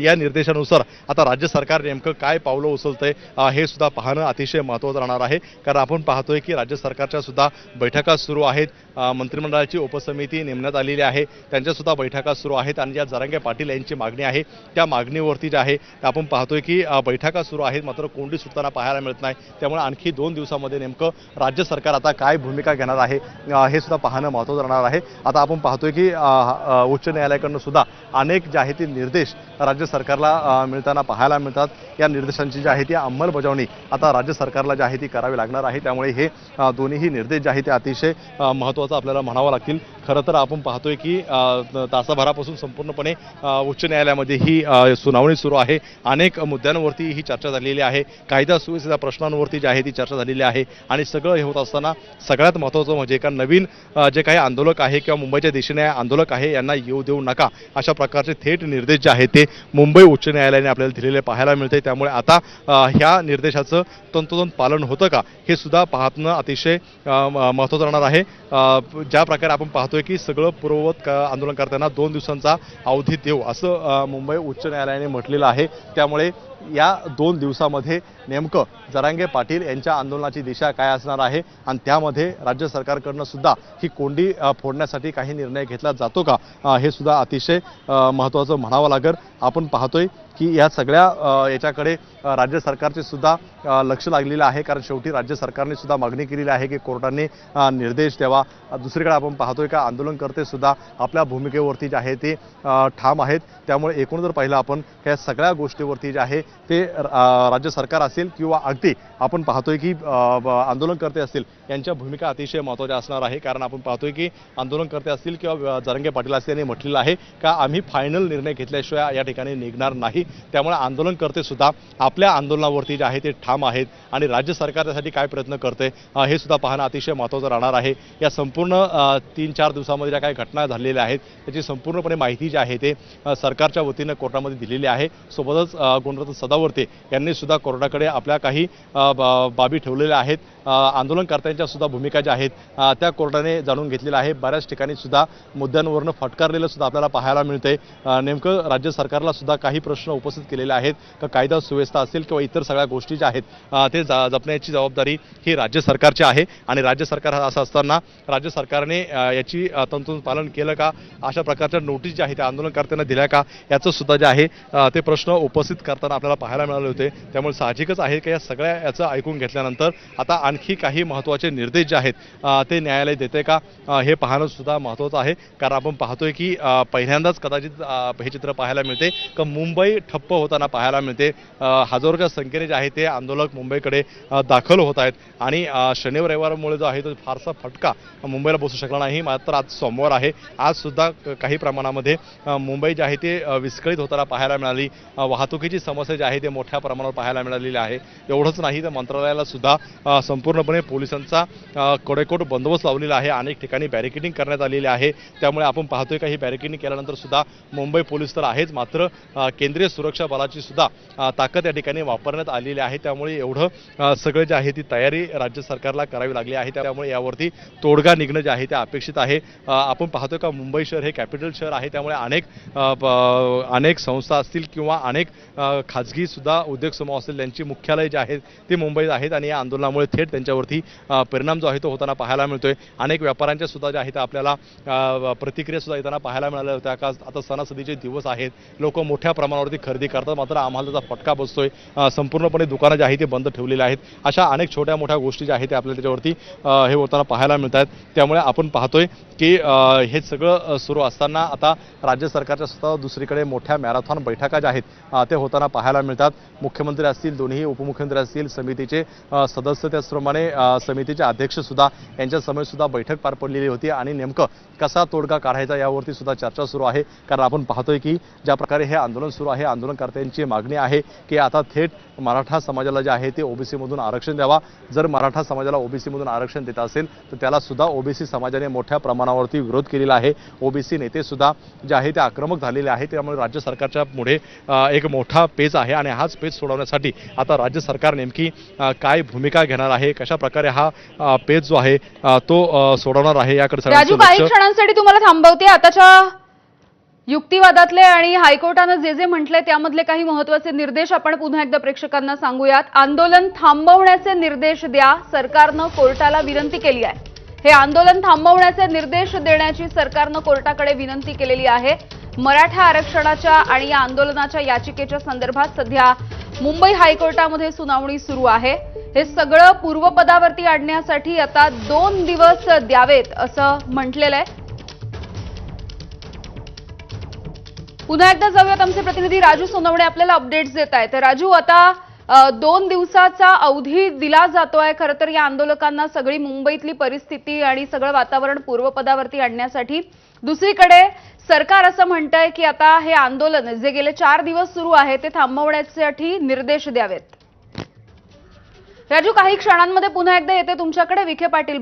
या निर्देशानुसार आता राज्य सरकार नेमकं काय पावलं उचलतंय हे सुद्धा पाहणं अतिशय महत्त्वाचं राहणार आहे. कारण आपण पाहतोय की राज्य सरकारच्या सुद्धा बैठका सुरू आहेत. मंत्रिमंडळाची उपसमिती नेमण्यात आलेली आहे, त्यांच्या सुद्धा बैठका सुरू आहेत आणि ज्या जरांगे पाटील यांची मागणी आहे त्या मागणीवरती जे आहे आपण पाहतोय की बैठका सुरू आहेत, मात्र कोंडी सुटताना पाहायला मिळत नाही. त्यामुळे आणखी 2 दिवसामध्ये नेमकं राज्य सरकार सरकार आता काय भूमिका घेणार आहे हे सुद्धा पाहणं महत्त्वाचं राहणार आहे. आता आपण पाहतोय की उच्च न्यायालयाकडून सुद्धा अनेक जे आहे ते निर्देश राज्य सरकारला मिळताना पाहायला मिळतात. या निर्देशांची जी आहे ती अंमलबजावणी आता राज्य सरकारला जी आहे ती करावी लागणार आहे. त्यामुळे हे दोन्हीही निर्देश जे आहे ते अतिशय महत्त्वाचं आपल्याला म्हणावं लागतील. खरं तर आपण पाहतोय की तासाभरापासून संपूर्णपणे उच्च न्यायालयामध्ये ही सुनावणी सुरू आहे. अनेक मुद्द्यांवरती ही चर्चा झालेली आहे. कायदा सुव्यवस्थेच्या प्रश्नांवरती जी आहे ती चर्चा झालेली आहे. आणि सगळं हे होत असताना सगळ्यात महत्त्वाचं म्हणजे एका नवीन जे काही आंदोलक आहे किंवा मुंबईच्या दिशेने आंदोलक आहे यांना येऊ देऊ नका अशा प्रकारचे थेट निर्देश जे आहेत ते मुंबई उच्च न्यायालयाने आपल्याला दिलेले पाहायला मिळते. त्यामुळे आता ह्या निर्देशाचं तंतोतंत पालन होतं का हे सुद्धा पाहणं अतिशय महत्त्वाचं राहणार आहे. ज्या प्रकारे आपण पाहतोय की सगळं पूर्ववत आंदोलनकर्त्यांना 2 दिवसांचा अवधी देऊ असं मुंबई उच्च न्यायालयाने म्हटलेलं आहे. त्यामुळे या 2 दिवसामध्ये नेमकं जरांगे पाटील यांच्या आंदोलनाची दिशा काय असणार आहे आणि त्यामध्ये राज्य सरकारकडनं सुद्धा ही कोंडी फोडण्यासाठी काही निर्णय घेतला जातो का हे सुद्धा अतिशय महत्त्वाचं म्हणावं लागेल. आपण पाहतोय की या सगळ्या याच्याकडे राज्य सरकारचे सुद्धा लक्ष लागलेलं आहे. कारण शेवटी राज्य सरकारने सुद्धा मागणी केलेली आहे की कोर्टाने निर्देश द्यावा. दुसरीकडे आपण पाहतोय का आंदोलनकर्ते सुद्धा आपल्या भूमिकेवरती जे आहे ते ठाम आहेत. त्यामुळे एकूण जर पाहिलं आपण ह्या सगळ्या गोष्टीवरती जे आहे ते राज्य सरकार असेल किंवा अगदी आपण पाहतोय की आंदोलनकर्ते असतील यांच्या भूमिका अतिशय महत्त्वाच्या असणार आहे. कारण आपण पाहतोय की आंदोलनकर्ते असतील किंवा जरांगे पाटील असतील यांनी म्हटलेलं आहे का आम्ही फायनल निर्णय घेतल्याशिवाय या ठिकाणी निघणार नाही. त्यामुळे आंदोलनकर्ते सुद्धा आपल्या आंदोलनावरती जे आहे ते ठाम आहेत आणि राज्य सरकार त्यासाठी काय प्रयत्न करते हे सुद्धा पाहणं अतिशय महत्त्वाचं राहणार आहे. या संपूर्ण 3-4 दिवसामध्ये ज्या काही घटना झालेल्या आहेत त्याची संपूर्णपणे माहिती जी आहे ते सरकारच्या वतीनं कोर्टामध्ये दिलेली आहे. सोबतच गुणरत्न सदावर्ते यांनी सुद्धा कोर्टाकडे आपल्या काही बाबी ठेवलेल्या आहेत. आंदोलनकर्त्यांच्या सुद्धा भूमिका ज्या आहेत त्या कोर्टाने जाणून घेतलेल्या आहे. बऱ्याच ठिकाणी सुद्धा मुद्द्यांवरनं फटकारलेलं सुद्धा आपल्याला पाहायला मिळते. नेमकं राज्य सरकारला सुद्धा काही प्रश्न उपस्थित केलेले आहेत का कायदा सुव्यवस्था असेल किंवा इतर सगळ्या गोष्टी ज्या आहेत ते जपण्याची जबाबदारी ही राज्य सरकारची आहे. आणि राज्य सरकार असं असताना राज्य सरकारने याची तंतोतंत पालन केलं का अशा प्रकारच्या नोटीस ज्या आहेत त्या आंदोलनकर्त्यांना दिल्या का याचं सुद्धा जे आहे ते प्रश्न उपस्थित करताना आपल्याला पाहायला मिळाले होते. त्यामुळे साहजिकच आहे की या सगळ्या याचं ऐकून घेतल्यानंतर आता आणखी काही महत्त्वाचे निर्देश जे आहेत ते न्यायालय देते का हे पाहणं सुद्धा महत्त्वाचं आहे. कारण आपण पाहतोय की पहिल्यांदाच कदाचित हे चित्र पाहायला मिळते का मुंबई ठप्प होताना पाहायला मिळते. हजारोच्या संख्येने जे आहे ते आंदोलक मुंबईकडे दाखल होत आहेत आणि शनिवार रविवारमुळे जो आहे तो फारसा फटका मुंबईला बसू शकला नाही. मात्र आज सोमवार आहे. आज सुद्धा काही प्रमाणामध्ये मुंबई जे आहे ते विस्कळीत होताना पाहायला मिळाली. वाहतुकीची समस्या जी आहे ते मोठ्या प्रमाणावर पाहायला मिळालेली आहे. एवढंच नाही तर मंत्रालयाला सुद्धा संपूर्णपणे पोलिसांचा कडेकोट बंदोबस्त लावलेला आहे. अनेक ठिकाणी बॅरिकेडिंग करण्यात आलेली आहे. त्यामुळे आपण पाहतोय का ही बॅरिकेडिंग केल्यानंतर सुद्धा मुंबई पोलीस तर आहेच मात्र केंद्रीय सुरक्षा बलाची सुद्धा ताकद या ठिकाणी वापरण्यात आलेली आहे. त्यामुळे एवढं सगळं जे आहे ती तयारी राज्य सरकारला करावी लागली आहे. त्यामुळे यावरती तोडगा निघणं जे आहे ते अपेक्षित आहे. आपण पाहतोय का मुंबई शहर हे कॅपिटल शहर आहे. त्यामुळे अनेक संस्था असतील किंवा अनेक खाजगी सुद्धा उद्योग समूह असतील त्यांची मुख्यालय जे आहेत ते मुंबईत आहेत आणि या आंदोलनामुळे थेट त्यांच्यावरती परिणाम जो आहे तो होताना पाहायला मिळतोय. अनेक व्यापाऱ्यांच्या सुद्धा जे आहेत आपल्याला प्रतिक्रिया सुद्धा येताना पाहायला मिळाल्या होत्या का आता सणासुदीचे दिवस आहेत. लोक मोठ्या प्रमाणावरती खरेदी करतात मात्र आम्हाला त्याचा फटका बसतोय. संपूर्णपणे दुकानं जे आहेत ते बंद ठेवलेली आहेत. अशा अनेक छोट्या मोठ्या गोष्टी ज्या आहेत ते आपल्याला त्याच्यावरती हे होताना पाहायला मिळत आहेत. त्यामुळे आपण पाहतोय की हे सगळं सुरू असताना आता राज्य सरकारच्या सुद्धा दुसरीकडे मोठ्या मॅरेथॉन बैठका ज्या आहेत ते होताना पाहायला मिळतात. मुख्यमंत्री असतील दोन्ही उपमुख्यमंत्री असतील समितीचे सदस्य त्याचप्रमाणे समितीचे अध्यक्ष सुद्धा यांच्या समोर सुद्धा बैठक पार पडलेली होती आणि नेमकं कसा तोडगा काढायचा यावरती सुद्धा चर्चा सुरू आहे. कारण आपण पाहतोय की ज्या प्रकारे हे आंदोलन सुरू आहे आंदोलनकर्त्यांची मागणी आहे की आता थेट मराठा समाजाला जे आहे ते ओबीसी मधून आरक्षण द्यावा. जर मराठा समाजाला ओबीसी मधून आरक्षण देत असेल तर त्याला सुद्धा ओबीसी समाजाने मोठ्या प्रमाणावरती विरोध केलेला आहे. ओबीसी नेते सुद्धा जे आहे ते आक्रमक झालेले आहेत. त्यामुळे राज्य सरकारच्या पुढे एक मोठा पेच आहे आणि हाच पेच सोडवण्यासाठी आता राज्य सरकार नेमकी काय भूमिका घेणार आहे कशा प्रकारे हा पेच जो आहे तो सोडवणार आहे याकडे राजू काही क्षणांसाठी तुम्हाला थांबवते. आताच्या युक्तिवादातले आणि हायकोर्टानं जे जे म्हटले त्यामधले काही महत्त्वाचे निर्देश आपण पुन्हा एकदा प्रेक्षकांना सांगूयात. आंदोलन थांबवण्याचे निर्देश द्या सरकारनं कोर्टाला विनंती केली आहे. हे आंदोलन थांबवण्याचे निर्देश देण्याची सरकारनं कोर्टाकडे विनंती केलेली आहे. मराठा आरक्षणाच्या आणि या आंदोलनाच्या याचिकेच्या संदर्भात सध्या मुंबई हायकोर्टामध्ये सुनावणी सुरू आहे. हे सगळं पूर्वपदावरती आणण्यासाठी आता 2 दिवस द्यावेत असं म्हटलेलं आहे. पुन्हा एकदा जाऊयात, आमचे प्रतिनिधी राजू सोनवणे आपल्याला अपडेट्स देत आहेत. तर राजू, आता 2 दिवसाचा अवधी दिला जातोय. खरं तर या आंदोलकांना सगळी मुंबईतली परिस्थिती आणि सगळं वातावरण पूर्वपदावरती आणण्यासाठी. दुसरीकडे सरकार असं म्हणतंय की आता हे आंदोलन जे गेले 4 दिवस सुरू आहे ते थांबवण्यासाठी निर्देश द्यावेत. राजू, काही क्षणांमध्ये पुन्हा एकदा येते तुमच्याकडे. विखे पाटील